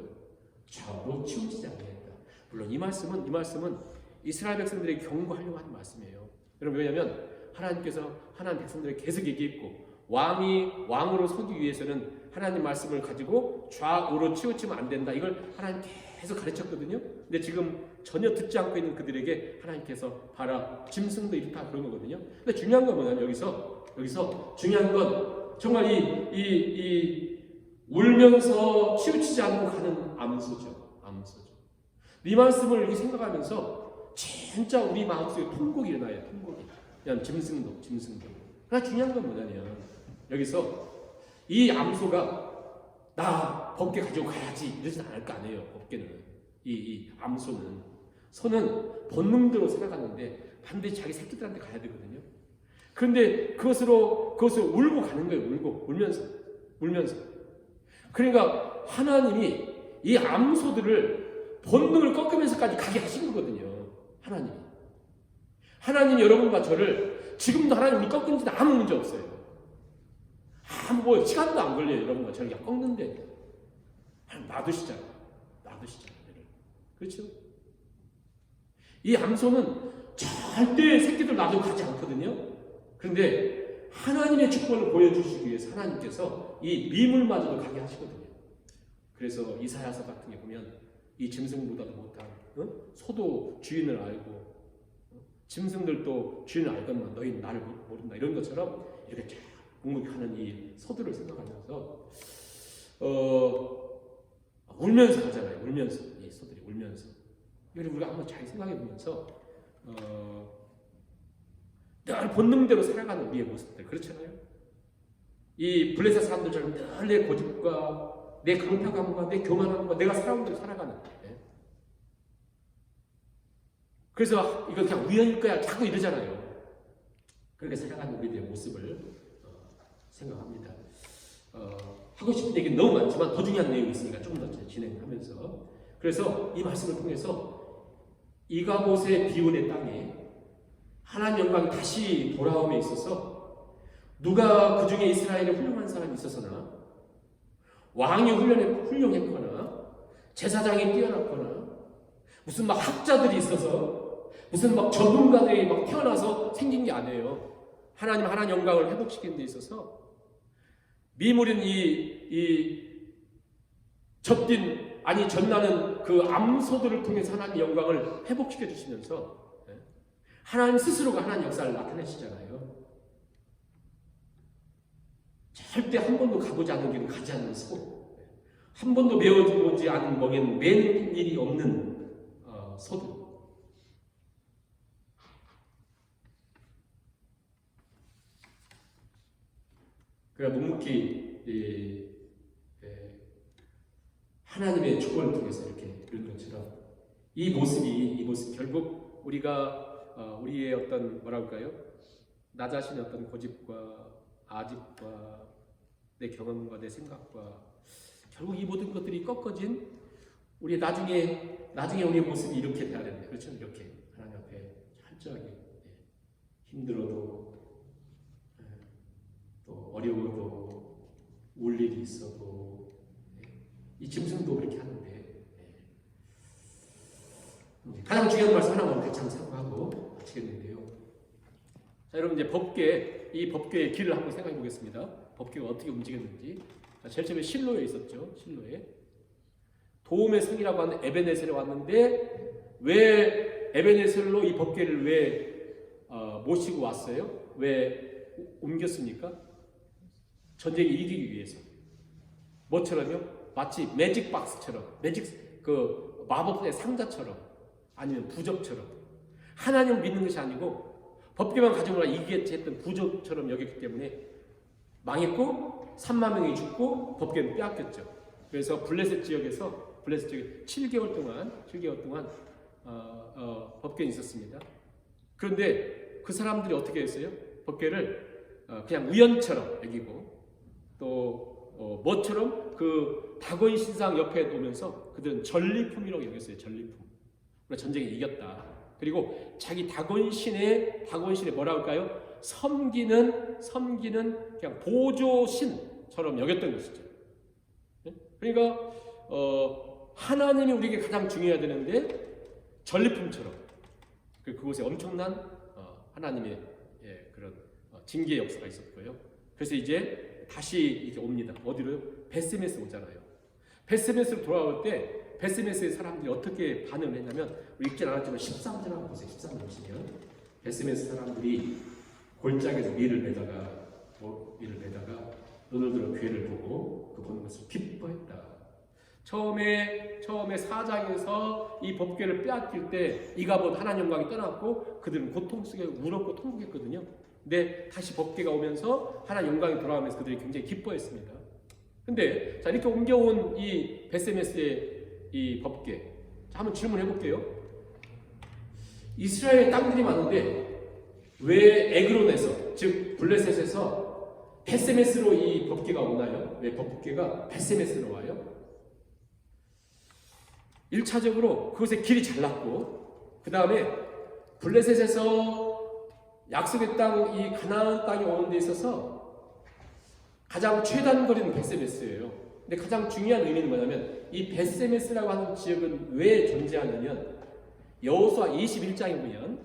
좌우로 치우치지 아니하였다. 물론 이 말씀은 이스라엘 백성들에게 경고하려고 하는 말씀이에요. 여러분 왜냐하면 하나님께서 하나님 백성들에게 계속 얘기했고 왕으로 서기 위해서는 하나님 말씀을 가지고 좌우로 치우치면 안 된다. 이걸 하나님 계속 가르쳤거든요. 근데 지금 전혀 듣지 않고 있는 그들에게 하나님께서 봐라 짐승도 이렇다 그런 거거든요. 근데 중요한 건 뭐냐면 여기서 중요한 건 정말 이 울면서 치우치지 않고 가는 암소죠. 이 말씀을 이렇게 생각하면서 진짜 우리 마음속에 통곡이 일어나요. 통곡이. 그냥 짐승도. 그러나 중요한 건 뭐냐면 여기서 이 암소가 나 법궤 가지고 가야지 이러진 않을 거 아니에요. 법궤는 이 암소는 소는 본능대로 살아가는데 반드시 자기 새끼들한테 가야 되거든요. 그런데 그것을 울고 가는 거예요. 울면서. 그러니까 하나님이 이 암소들을 본능을 꺾으면서까지 가게 하신 거거든요. 하나님이 여러분과 저를 지금도 하나님을 꺾는 데는 아무 문제 없어요. 뭐 시간도 안 걸려요. 여러분과 저를 그냥 꺾는데 놔두시잖아요. 그렇죠? 이 암소는 절대 새끼들 놔두고 가지 않거든요. 그런데 하나님의 축복을 보여주시기 위해서 하나님께서 이 미물마저도 가게 하시거든요. 그래서 이사야서 같은 게 보면 이 짐승보다도 못한 소도 주인을 알고 짐승들도 주인을 알건만 너희는 나를 모른다, 이런 것처럼 이렇게 쫙 공격하는 이 소들을 생각하면서 울면서 하잖아요. 이 소들이 울면서. 이걸 우리가 한번 잘 생각해 보면서 늘 본능대로 살아가는 우리의 모습들, 그렇잖아요. 이 블레셋 사람들처럼 늘 내 고집과 내 강팍함과 내 교만함과 내가 살아온 대로 살아가는. 그래서 이거 그냥 우연일 거야 자꾸 이러잖아요. 그렇게 살아가는 우리들의 모습을 생각합니다. 하고 싶은 얘기는 너무 많지만 더 중요한 내용이 있으니까 좀 더 진행하면서, 그래서 이 말씀을 통해서 이가봇의 비운의 땅에 하나님 영광이 다시 돌아옴에 있어서 누가 그 중에 이스라엘에 훌륭한 사람이 있었으나, 왕이 훌륭했거나 제사장이 뛰어났거나 무슨 막 학자들이 있어서 무슨 막 전문가들이 막 태어나서 생긴 게 아니에요. 하나님 영광을 회복시키는 데 있어서 미물인 이 전나는 그 암소들을 통해서 하나님 영광을 회복시켜 주시면서 하나님 스스로가 하나님 역사를 나타내시잖아요. 절대 한 번도 가보지 않은 길은 가지 않는 소, 한 번도 메어보지 않은 멍에는 맨 일이 없는 소들. 그러니까 묵묵히 하나님의 축복을 통해서 이렇게 이런 것처럼 이 모습 결국 우리의 어떤 뭐랄까요? 나 자신의 어떤 고집과 아집과 내 경험과 내 생각과 결국 이 모든 것들이 꺾어진 우리 나중에 우리의 모습이 이렇게 돼야 되는데, 그렇죠? 이렇게 하나님 앞에 철저하게 힘들어도 또 어려워도 울 일이 있어도 이 짐승도 그렇게 하는데, 가장 중요한 말씀 하나만 같이 한번 생각하고 마치겠는데요. 자, 여러분 이제 이 법궤의 길을 한번 생각해 보겠습니다. 법궤가 어떻게 움직였는지. 제일 처음에 실로에 있었죠. 실로에 도움의 성이라고 하는 에베네셀에 왔는데, 왜 에베네셀로 이 법궤를 왜 모시고 왔어요? 왜 옮겼습니까? 전쟁에 이기기 위해서. 뭐처럼요? 마치 매직 박스처럼, 그 마법의 상자처럼, 아니면 부적처럼 하나님을 믿는 것이 아니고 법궤만 가지고 이기겠지 했던 부적처럼 여겼기 때문에 망했고 3만 명이 죽고 법궤는 빼앗겼죠. 그래서 블레셋 지역에 7개월 동안 법궤는 있었습니다. 그런데 그 사람들이 어떻게 했어요? 법궤를 그냥 우연처럼 여기고 또 뭐처럼 그 다곤 신상 옆에 놓으면서 그들은 전리품이라고 여겼어요. 전리품. 그래서 전쟁에 이겼다. 그리고 자기 다곤신의 뭐라 할까요? 섬기는 그냥 보조신처럼 여겼던 것이죠. 그러니까 하나님이 우리에게 가장 중요해야 되는데 전리품처럼 그곳에 엄청난 하나님의 그런 징계 역사가 있었고요. 그래서 이제 다시 이렇게 옵니다. 어디로요? 베스메스 오잖아요. 베스메스로 돌아올 때 베스메스의 사람들이 어떻게 반응을 했냐면, 읽진 않았지만 13절 한번 보세요. 13절 보시면 베스메스 사람들이 골짜기에서 밀을 매다가 너희들은 괴를 보고 그 보는 것을 기뻐했다. 처음에 4장에서 이 법궤를 빼앗길 때 이가봇 하나님 영광이 떠났고 그들은 고통 속에 울었고 통곡했거든요. 근데 다시 법궤가 오면서 하나님 영광이 돌아오면서 그들이 굉장히 기뻐했습니다. 근데 자, 이렇게 옮겨온 이 베스메스의 이 법궤, 자, 한번 질문해 볼게요. 이스라엘 땅들이 많은데 왜 에그론에서, 즉 블레셋에서 베스메스로 이 법궤가 오나요? 왜 법궤가 베스메스로 와요? 1차적으로 그것의 길이 잘났고, 그 다음에 블레셋에서 약속의 땅, 이 가나안 땅에 오는 데 있어서 가장 최단거리는 벳세메스예요. 근데 가장 중요한 의미는 뭐냐면, 이 벳세메스라고 하는 지역은 왜 존재하냐면, 여호수아 21장에 보면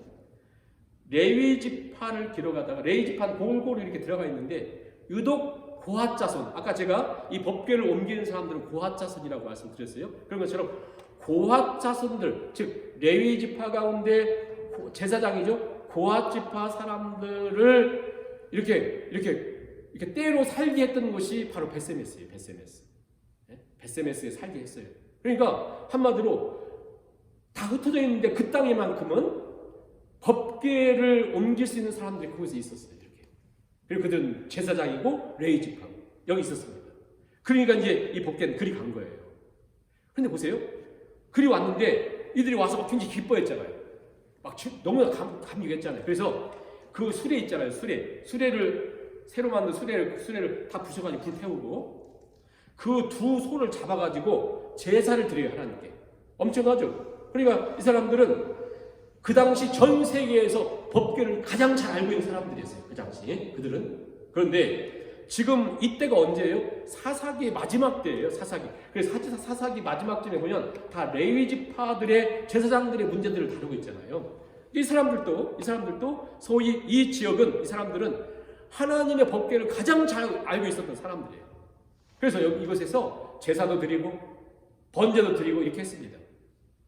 레위 지파를 기록하다가 레위 지파는 골고루 이렇게 들어가 있는데, 유독 고핫 자손, 아까 제가 이 법궤를 옮기는 사람들은 고핫 자손이라고 말씀드렸어요. 그런 것처럼 고핫 자손들, 즉 레위 지파 가운데 제사장이죠. 고핫 지파 사람들을 이렇게 때로 살게 했던 곳이 바로 벳세메스예요. 벳세메스에 살게 했어요. 그러니까 한마디로 다 흩어져 있는데 그 땅에만큼은 법궤를 옮길 수 있는 사람들이 그곳에 있었어요. 이렇게. 그리고 그들은 제사장이고 레위 지파 여기 있었습니다. 그러니까 이제 이 법궤는 그리 간 거예요. 근데 보세요. 그리 왔는데 이들이 와서 막 굉장히 기뻐했잖아요. 막 너무나 감격했잖아요. 그래서 그 수레 있잖아요. 수레를 새로 만든 수레를 다 부셔가지고 불 태우고 그 두 손을 잡아가지고 제사를 드려요. 하나님께. 엄청나죠? 그러니까 이 사람들은 그 당시 전 세계에서 법궤를 가장 잘 알고 있는 사람들이었어요. 그 당시 그들은. 그런데 지금 이때가 언제예요? 사사기의 마지막 때예요. 사사기. 그래서 사사기 마지막쯤에 보면 다 레위 지파들의 제사장들의 문제들을 다루고 있잖아요. 이 사람들도 소위 이 지역은, 이 사람들은 하나님의 법궤를 가장 잘 알고 있었던 사람들이에요. 그래서 이곳에서 제사도 드리고 번제도 드리고 이렇게 했습니다.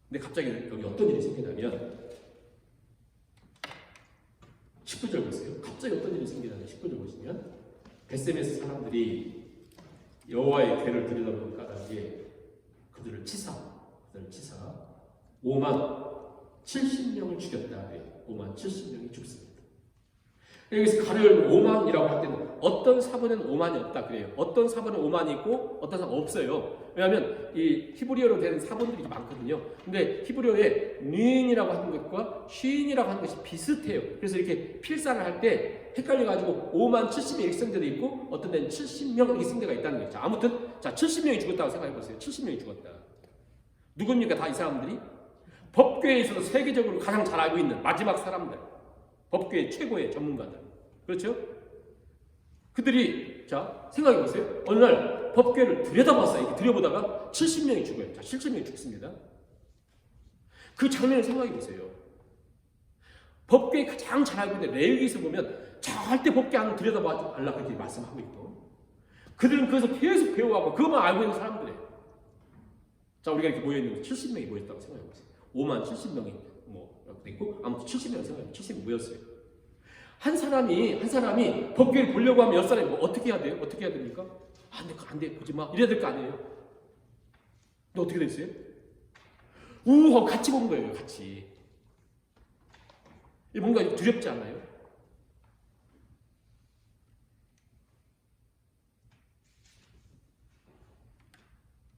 근데 갑자기 여기 어떤 일이 생기냐면 19절 보세요. 갑자기 어떤 일이 생기냐면 19절 보시면 벳세메스 사람들이 여호와의 궤를 들여다보는 까닭에 그들을 치사 5만 70명을 죽였다. 5만 70명이 죽습니다. 여기서 가를 5만이라고 할 때는 어떤 사본에는 5만이 없다 그래요. 어떤 사본은 5만이 있고 어떤 사본은 없어요. 왜냐하면 이 히브리어로 된 사본들이 많거든요. 근데 히브리어에 누인이라고 하는 것과 쉬인이라고 하는 것이 비슷해요. 그래서 이렇게 필사를 할 때 헷갈려가지고 5만 70명 이렇게 쓴 데도 있고 어떤 데는 70명 이렇게 쓴 데가 있다는 거죠. 아무튼 자 70명이 죽었다고 생각해보세요. 70명이 죽었다. 누굽니까? 다 이 사람들이 법궤에 있어서 세계적으로 가장 잘 알고 있는 마지막 사람들, 법궤 최고의 전문가들. 그렇죠? 그들이 자 생각해 보세요. 어느 날 법궤를 들여다봤어요. 이렇게 들여보다가 70명이 죽어요. 자 70명이 죽습니다. 그 장면을 생각해 보세요. 법궤에 가장 잘 알고 있는 레위기에서 보면 절대 법궤 안을 들여다봐 달라 그렇게 말씀하고 있고, 그들은 그래서 계속 배워가고 그것만 알고 있는 사람들이에요. 자 우리가 이렇게 모여 있는 70명이 모였다고 생각해 보세요. 5만 70명이 있고 아무튼 70명 생각해요. 70명 모였어요. 한 사람이 법궤를 보려고 하면 몇 사람이 어떻게 해야 돼요? 어떻게 해야 됩니까? 안 돼, 보지 마. 이래야 될 거 아니에요? 근데 어떻게 됐어요? 우하고 같이 본 거예요, 같이. 뭔가 두렵지 않아요?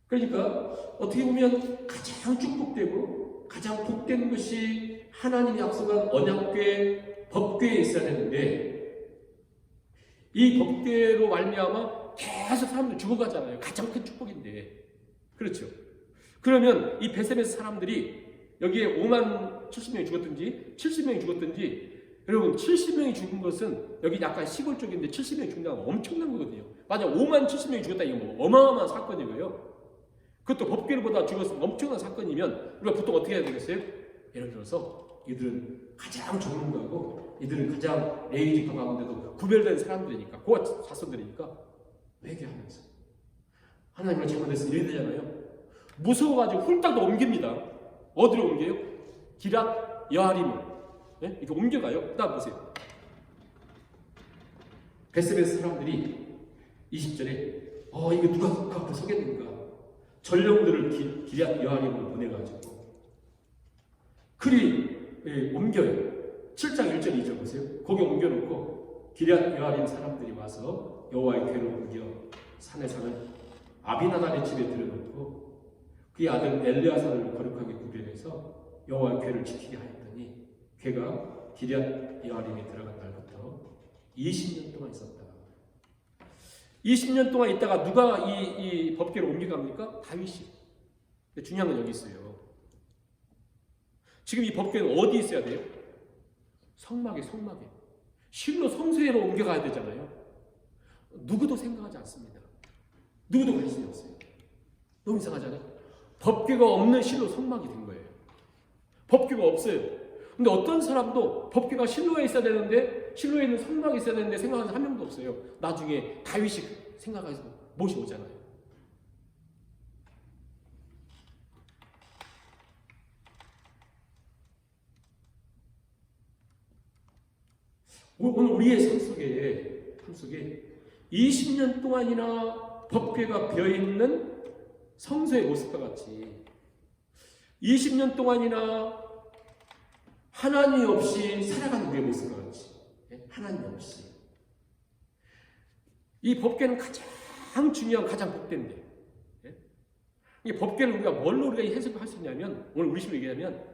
그러니까 어떻게 보면 가장 축복되고 가장 복된 것이 하나님이 약속한 언약궤 법궤에 있어야 되는데, 이 법궤로 말미암아 계속 사람들 죽어가잖아요. 가장 큰 축복인데. 그렇죠? 그러면 이 벳세메스 사람들이 여기에 5만 70명이 죽었든지 70명이 죽었든지, 여러분 70명이 죽은 것은 여기 약간 시골 쪽인데 70명이 죽는다는 건 엄청난 거거든요. 만약 5만 70명이 죽었다 이건 뭐 어마어마한 사건이고요. 그것도 법궤를 보다 죽었으면 엄청난 사건이면 우리가 보통 어떻게 해야 되겠어요? 예를 들어서 이들은 가장 전문가고 이들은 가장 레위 지파 가운데도 구별된 사람들이니까, 고아 자손들이니까 회개하면서 하나님을 잘못해서 이래야 되잖아요. 무서워가지고 훌딱도 옮깁니다. 어디로 옮겨요? 기랏 여아림을 이렇게 옮겨가요. 그다음 보세요. 벳세메스 사람들이 20절에 이거 누가 그 앞에 서겠는가? 전령들을 기랏 여아림으로 보내가지고 그리 옮겨요. 7장 1절 2절 보세요. 거기 옮겨놓고 기랏 여아림 사람들이 와서 여호와의 궤를 옮겨 산에 사는 아비나답의 집에 들여놓고 그의 아들 엘르야사를 거룩하게 구별해서 여호와의 궤를 지키게 하였더니 궤가 기럇 여아림에 들어간 날부터 20년 동안 있었다. 20년 동안 있다가 누가 이 법궤를 옮겨갑니까? 다윗이. 중요한 건 여기 있어요. 지금 이 법궤는 어디 있어야 돼요? 성막에. 실로 성소로 옮겨가야 되잖아요. 누구도 생각하지 않습니다. 누구도 관심이 없어요. 너무 이상하잖아요. 법궤가 없는 실로 성막이 된 거예요. 법궤가 없어요. 근데 어떤 사람도 법궤가 실로에 있어야 되는데, 실로에 있는 성막이 있어야 되는데 생각하는 사람 한 명도 없어요. 나중에 다윗이 생각해서 모셔오잖아요. 오늘 우리의 삶 속에 20년 동안이나 법궤가 비어있는 성소의 모습과 같이 20년 동안이나 하나님 없이 살아가는 우리의 모습과 같이, 하나님 없이 이 법궤는 가장 중요한, 가장 복된데, 이 법궤를 우리가 뭘로 우리가 해석할 수 있냐면, 오늘 우리 식으로 얘기하면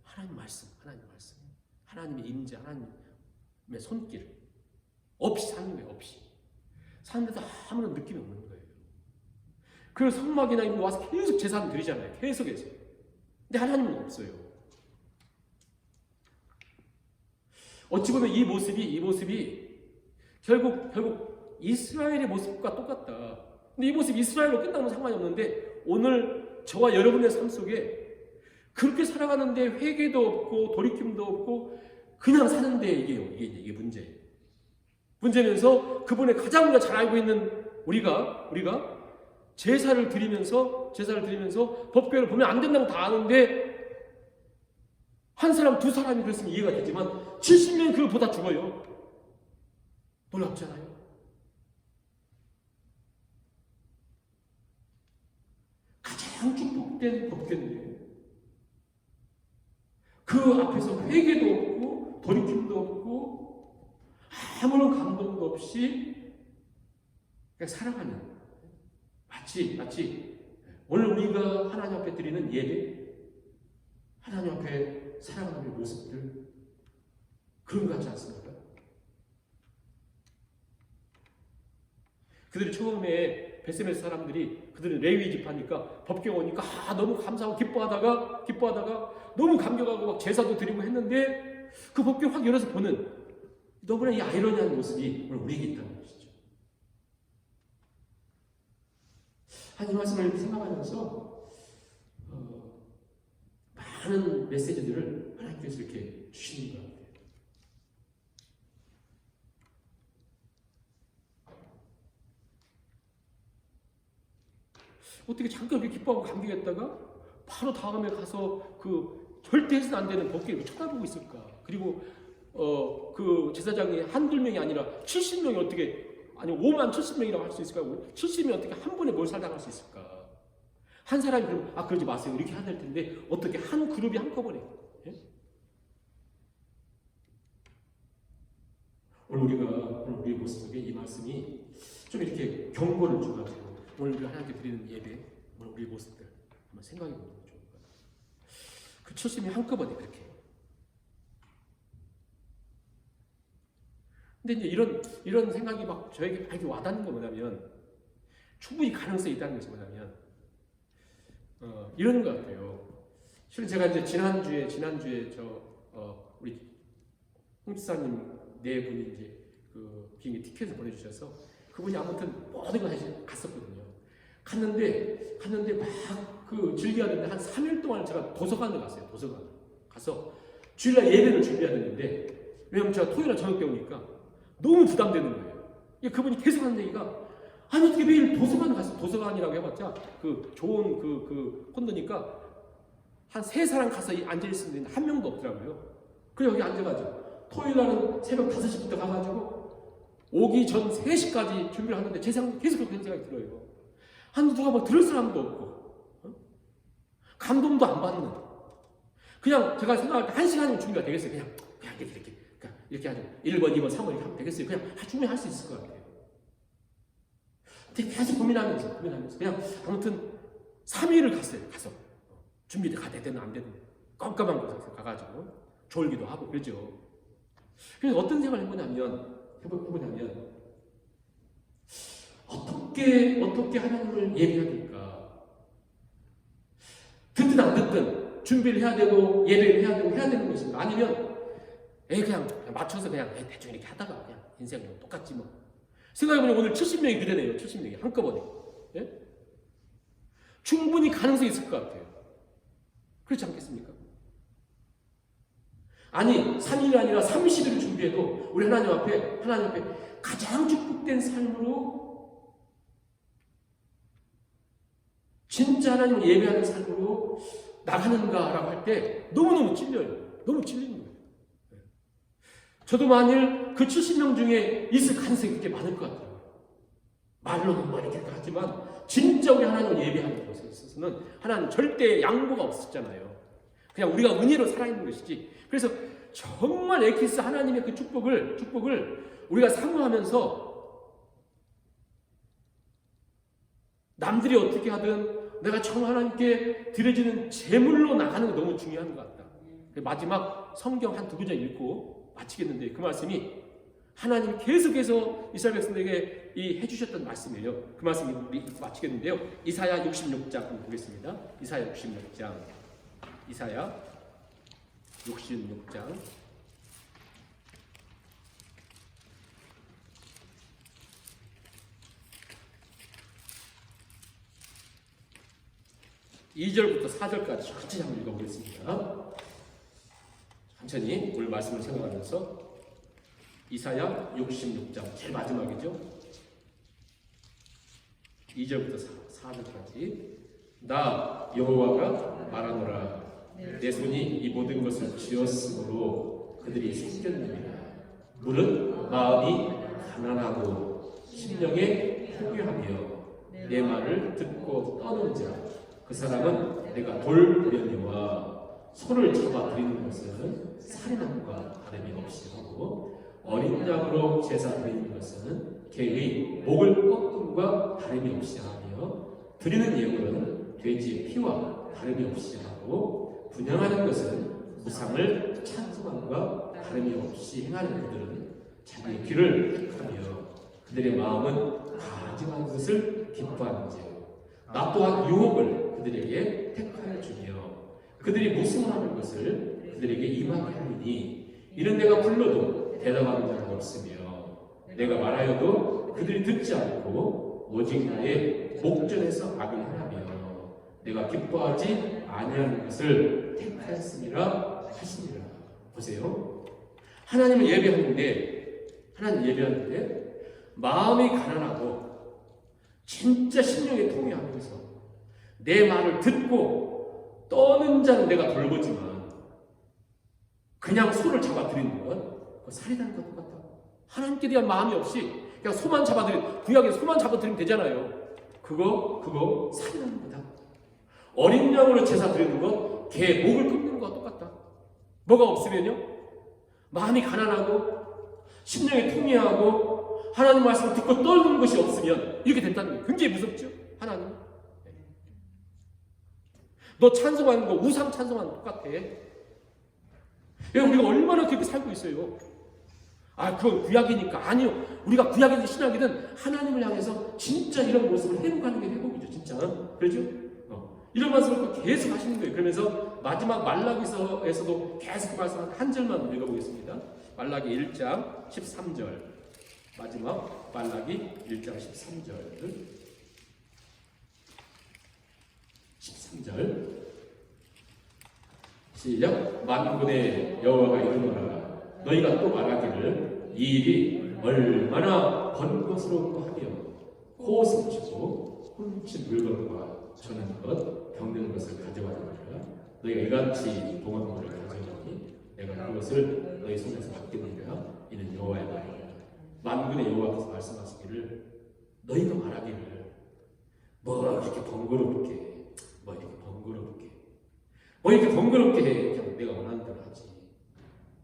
하나님 말씀, 하나님의 임재, 하나님의 손길 없이 사는 거예요. 없이 사는데도 아무런 느낌이 없는 거예요. 그래서 성막이나 이런 데 와서 계속 제사를 드리잖아요. 계속해서. 근데 하나님은 없어요. 어찌 보면 이 모습이 결국 이스라엘의 모습과 똑같다. 근데 이 모습이 이스라엘로 끝나면 상관이 없는데, 오늘 저와 여러분의 삶 속에 그렇게 살아가는데 회개도 없고 돌이킴도 없고 그냥 사는데 이게 문제예요. 문제면서 그분의 가장 우리가 잘 알고 있는 우리가 제사를 드리면서 법궤를 보면 안 된다고 다 아는데, 한 사람 두 사람이 그랬으면 이해가 되지만 70년 그걸 보다 죽어요. 놀랍잖아요. 가장 축복된 법궤인데 그 앞에서 회개도 없고 돌이킴도 없고 아무런 감동도 없이 그냥 살아가는, 마치 오늘 우리가 하나님 앞에 드리는 예배, 하나님 앞에 살아가는 모습들, 그런 것 같지 않습니까? 그들이 처음에 베세메스 사람들이, 그들은 레위 지파니까 법궤가 오니까 너무 감사하고 기뻐하다가 너무 감격하고 막 제사도 드리고 했는데, 그 법궤 확 열어서 보는 너무나 이 아이러니한 모습이 오늘 우리에게 있다는 것이죠. 하나님 말씀을 생각하면서 많은 메시지들을 하나님께서 이렇게 주시는 것 같아요. 어떻게 잠깐 이렇게 기뻐하고 감격했다가 바로 다음에 가서 그 절대 해서는 안 되는 법궤를 쳐다보고 있을까? 그리고 그 제사장이 한두 명이 아니라 70명이 어떻게, 아니 5만 70명이라고 할 수 있을까? 70명이 어떻게 한 번에 뭘 살당할 수 있을까? 한 사람이 그럼 그러지 마세요, 이렇게 해야 될 텐데 어떻게 한 그룹이 한꺼번에, 예? 오늘 우리의 모습 속에 이 말씀이 좀 이렇게 경고를 줘가지고, 오늘 우리가 하나님께 드리는 예배, 오늘 우리의 모습들 한번 생각해 보는 게 좋을 것 같아요. 그 70명이 한꺼번에 그렇게. 근데 이제 이런 생각이 막 저에게 많이 와닿는 거 뭐냐면, 충분히 가능성이 있다는 것이 뭐냐면, 이런 것 같아요. 실은 제가 이제 지난주에 우리 홍지사님 네 분이 이제 그 비행기 티켓을 보내주셔서 그분이 아무튼 모든 걸 다시 갔었거든요. 갔는데 막 그 즐겨하는데 한 3일 동안 제가 도서관을 갔어요. 도서관 가서 주일날 예배를 준비해야 되는데, 왜냐면 제가 토요일날 저녁 때 오니까 너무 부담되는 거예요. 그분이 계속 하는 얘기가, 아니 어떻게 매일 도서관을 가서, 도서관이라고 해봤자 그 좋은 그 콘도니까 한 3사람 가서 앉아있을 수 있는 한 명도 없더라고요. 그래 여기 앉아가지고 토요일날은 새벽 5시부터 가가지고 오기 전 3시까지 준비를 하는데 제 생각 계속 그런 생각이 들어요. 누가 뭐 들을 사람도 없고, 감동도 안 받는, 그냥 제가 생각할 때 1시간이면 준비가 되겠어요. 그냥 이렇게 하죠. 1번, 2번, 3번 이렇게 하면 되겠어요. 그냥 충분히 할 수 있을 것 같아요. 근데 계속 고민하면서 그냥 아무튼 3일을 갔어요. 가서 준비를 다 되든 안 되든 깜깜한 곳에서 가가지고 졸기도 하고 그러죠. 그래서 어떤 생각을 해보냐면 어떻게 하나님을 예배해야 될까? 듣든 안 듣든 준비를 해야 되고 예배를 해야 되고 해야 되는 것입니다. 아니면 그냥 맞춰서 그냥 대충 이렇게 하다가 그냥 인생은 똑같지 뭐. 생각해보면 오늘 70명이 그대네요. 70명이 한꺼번에. 예? 충분히 가능성이 있을 것 같아요. 그렇지 않겠습니까? 아니 3일이 아니라 30일을 준비해도 우리 하나님 앞에 가장 축복된 삶으로 진짜 하나님을 예배하는 삶으로 나가는가라고 할 때 너무너무 찔려요. 너무 찔리는 거예요. 저도 만일 그 70명 중에 있을 가능성이 그렇게 많을 것 같아요. 말로는 뭐 이렇게 하지만 진짜 우리 하나님을 예배하는 것에 있어서는 하나님 절대 양보가 없었잖아요. 그냥 우리가 은혜로 살아있는 것이지. 그래서 정말 에키스 하나님의 그 축복을 우리가 사모하면서 남들이 어떻게 하든 내가 정말 하나님께 드려지는 제물로 나가는 거 너무 중요한 것 같다. 마지막 성경 한 두 구절 읽고 마치겠는데 그 말씀이 하나님 계속해서 이스라엘 백성들에게 해주셨던 말씀이에요. 그 말씀 마치겠는데요. 이사야 66장 한번 보겠습니다. 이사야 66장 2절부터 4절까지 천천히 한번 읽어보겠습니다. 천천히 오늘 말씀을 생각하면서 이사야 66장 제일 마지막이죠. 2절부터 4절까지 나 여호와가 말하노라. 내 손이 이 모든 것을 지었으므로 그들이 생겼느니라. 물은 마음이 가난하고 심령에 포기하며 내 말을 듣고 떠는 자 그 사람은 내가 돌무련이와 소를 잡아 드리는 것은 살인함과 다름이 없이 하고 어린 양으로 제사 드리는 것은 개의 목을 꺾음과 다름이 없이 하며 드리는 예물은 돼지의 피와 다름이 없이 하고 분향하는 것은 우상을 찬송함과 다름이 없이 행하는 그들은 자기의 귀를 택하며 그들의 마음은 가증한 것을 기뻐하는지요. 나 또한 유혹을 그들에게 택하여 주며 그들이 무승하는 것을 그들에게 임하게 하리니 이는 내가 불러도 대답하는 자가 없으며 내가 말하여도 그들이 듣지 않고 오직 나의 목전에서 악을 행하며 내가 기뻐하지 아니하는 것을 택하였음이라 하시니라. 보세요. 하나님을 예배하는데 마음이 가난하고 진짜 심령이 통해하면서 내 말을 듣고 떠는 자는 내가 돌보지만 그냥 소를 잡아드리는 것, 그 살인하는 것과 똑같다. 하나님께 대한 마음이 없이 그냥 소만 잡아드리는, 구약에 소만 잡아드리면 되잖아요. 그거 살인하는 거다. 어린 양으로 제사 드리는 것, 개 목을 끊는 것과 똑같다. 뭐가 없으면요? 마음이 가난하고 심령이 통해하고 하나님 말씀을 듣고 떠는 것이 없으면 이렇게 된다는 거예요. 굉장히 무섭죠? 하나님. 너 찬송하는 거 우상 찬송하는 거 똑같아. 우리가 얼마나 그렇게 살고 있어요. 그건 구약이니까. 아니요. 우리가 구약이든 신약이든 하나님을 향해서 진짜 이런 모습을 회복하는 게 회복이죠. 진짜. 그렇죠? 이런 말씀을 계속 하시는 거예요. 그러면서 마지막 말라기서에서도 계속 그 말씀 한 절만 읽어보겠습니다. 말라기 1장 13절. 마지막 말라기 1장 13절. 13절 시작. 만군의 여호와가 이르노라. 너희가 또 말하기를 이 일이 얼마나 번거스럽고 하며 코스치고 훔친 물건과 전한 것 병든 것을 가져와라. 너희가 이같이 동원물을 가져오니 내가 그것을 너희 손에서 받겠느니라. 이는 여호와의 말이라. 만군의 여호와께서 말씀하시기를 너희가 말하기를 뭐 이렇게 번거롭게 해. 그냥 내가 원하는 대로 하지.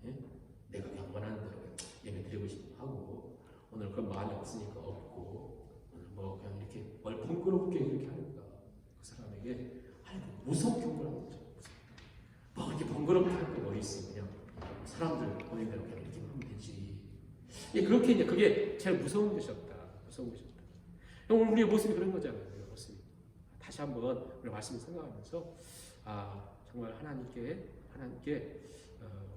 예? 내가 그냥 원하는 대로 예배 드리고 싶어 하고 오늘 그런 마음이 없으니까 없고 오늘 뭐 그냥 이렇게 뭘 번거롭게 이렇게 하니까 그 사람에게 무섭게 공부하는 거죠. 뭐 이렇게 번거롭게 할 게 뭐 있어. 그냥 사람들 보낸 대로 그냥 이렇게 하면 되지. 그렇게 이제 그게 제일 무서운 것이었다. 오늘 우리의 모습이 그런 거잖아요. 모습이. 다시 한번 우리 말씀을 생각하면서 정말 하나님께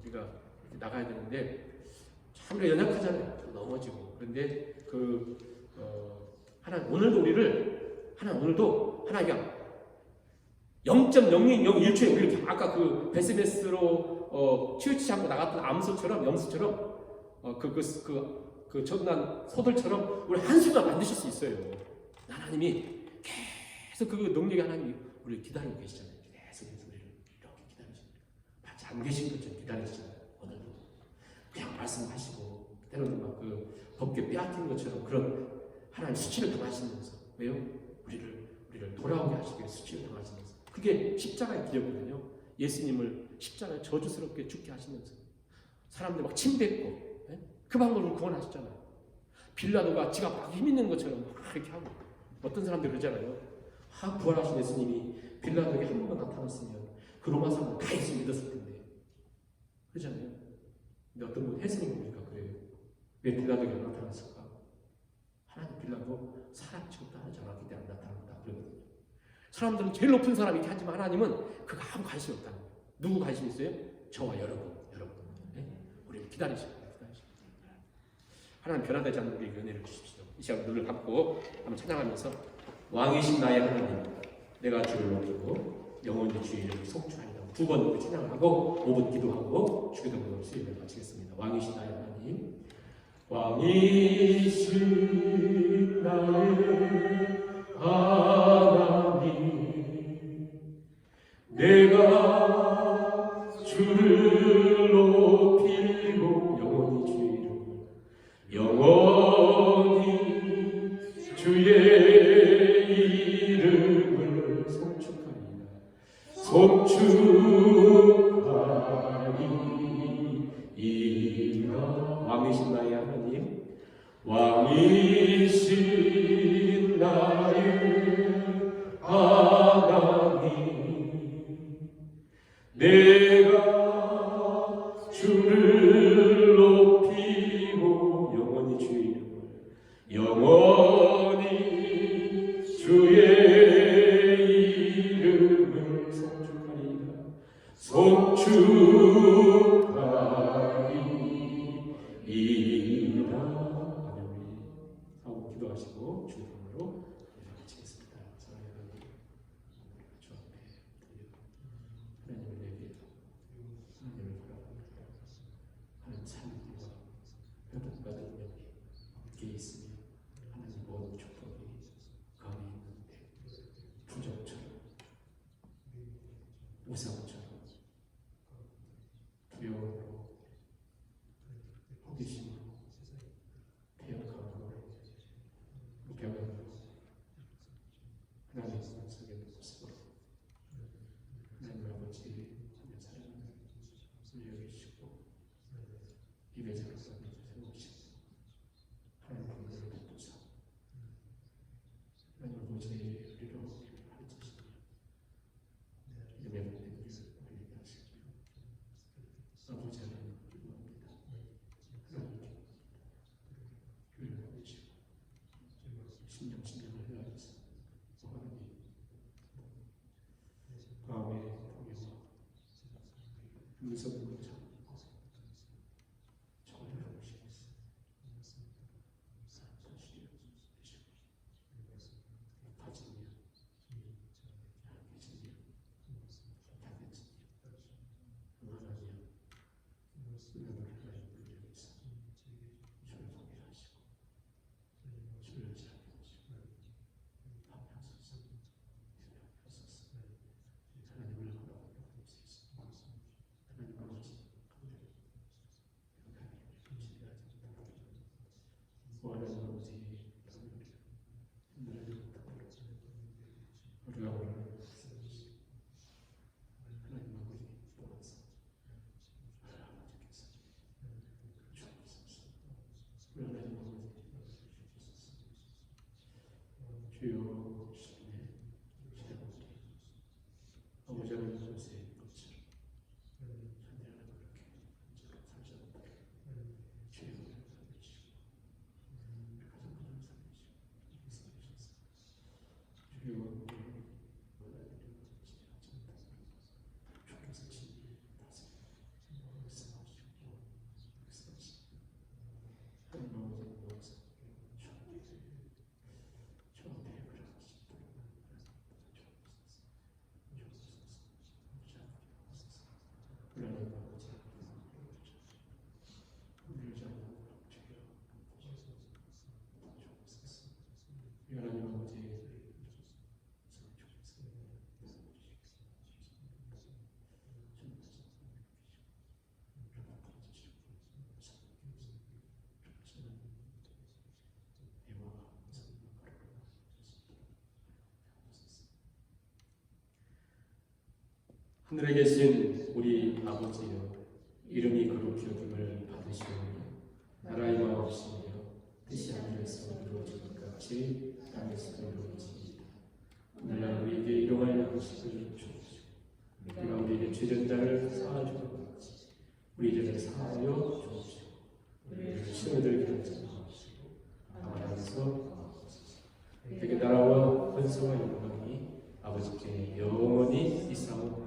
우리가 이렇게 나가야 되는데 참 우리가 연약하잖아요. 넘어지고. 그런데 하나님 오늘도 하나님이 0.001초에 우리를 아까 그 베스베스로 치우치지 않고 나갔던 염소처럼 그 전난 소들처럼 우리 한순간 만드실 수 있어요. 하나님이 계속 그 능력의 하나님이 우리를 기다리고 계시잖아요. 계속 우리를 이렇게 기다리시잖아요. 마치 안 계신 것처럼 기다리시잖아요. 오늘도 그냥 말씀하시고 때로는 막 그 법궤 빼앗긴 것처럼 그런 하나님 수치를 당하시면서 왜요? 우리를 돌아오게 하시기 위해 수치를 당하시면서 그게 십자가의 길이거든요. 예수님을 십자가에 저주스럽게 죽게 하시면서 사람들 막 침뱉고 그 방법으로 구원하셨잖아요. 빌라도가 지가 막 힘 있는 것처럼 막 이렇게 하고 어떤 사람들 그러잖아요. 부활하신 예수님이 빌라도에게 한 번만 나타났으면 그 로마 사람들 다 예수 믿었을 텐데 그러잖아요. 근데 어떤 분 해석이 뭡니까? 그래요. 왜 빌라도에게 나타났을까? 하나님 빌라도 사람 취급도 하지 않았기 때문에 안 나타났다 그러거든요. 사람들은 제일 높은 사람이 이렇게 하지만 하나님은 그거 아무 관심이 없다는 거예요. 누구 관심 있어요? 저와 여러분. 네? 우리를 기다리십니다. 하나님 변화되지 않는 우리에게 은혜를 주십시오. 이 시간 눈을 감고 한번 찬양하면서 왕이신 나의 하나님 내가 주를 높이고 영원히 주의 이름을 송축하리라. 2번 우리 찬양을 하고 5분 기도하고 주기도문으로 수요일을 마치겠습니다. 왕이신 나의 하나님 왕이신 나의 하나님 내가 주를 높이고 영원히 주의 이름을 영원히 주의 이름을 송축하리라. 송축하리이다. 왕이신 나의 하나님 왕이신 나의 하나님 내가 주를 높이고 영원히 주의 이름을 영원히 주의 이름을 송축하리이다. 송축하리이다. 하고 기도하시고 주님으로 마치겠습니다. 사랑하는 하나님, 주 앞에 하나님을 내게 하나님을 바라봅니다. 하나님 찬미와 회복받은 영이 함께 있으며 하나님 모든 축복이 그 안에 있는데 부정처럼 우상처럼 두려움으로 호기심으로 배역함으로 무경험으로 하나님의 속에 모습으로 하나님 아버지 하나님 사랑하는 우리 여기시고 입에 장사를 세우시고 하나님 공부를 돕소서. 하나님 아버지 우리로 가르치시며 예배받는 일을 우리에게 하시며 아버지 하나님 기도합니다. 하나님께 교회를 보내시고 신령을 헤아려서 하나님 마음의 동요와 음성을 고쳐 저를 보시겠어. 사실이 되시고 다짐이야 약해지냐 약해지냐 응하나니야 은혜를 하나님 우리에게서 주를 통일하시고 주를 잘하시고 합하소서 하나님을 바라보는 것이 하나님 아버지 하늘에 계신 우리 아버지여, 이름이 거룩히 여김을 받으시오며 나라의 마옵시며 뜻이 하늘에서 이루어진 것 같이 땅에서도 이루어지이다. 오늘날 우리에게 일용할 양식을 주옵시고 우리가 우리에게 죄진 자를 사하주는 것 같이 우리 죄를 사하여 주옵시고 우리를 시험에 들게 하지 마옵시고 다만 구하옵소서. 되게 나라와 권세와 영광이 아버지께 영원히 있사옵나이다.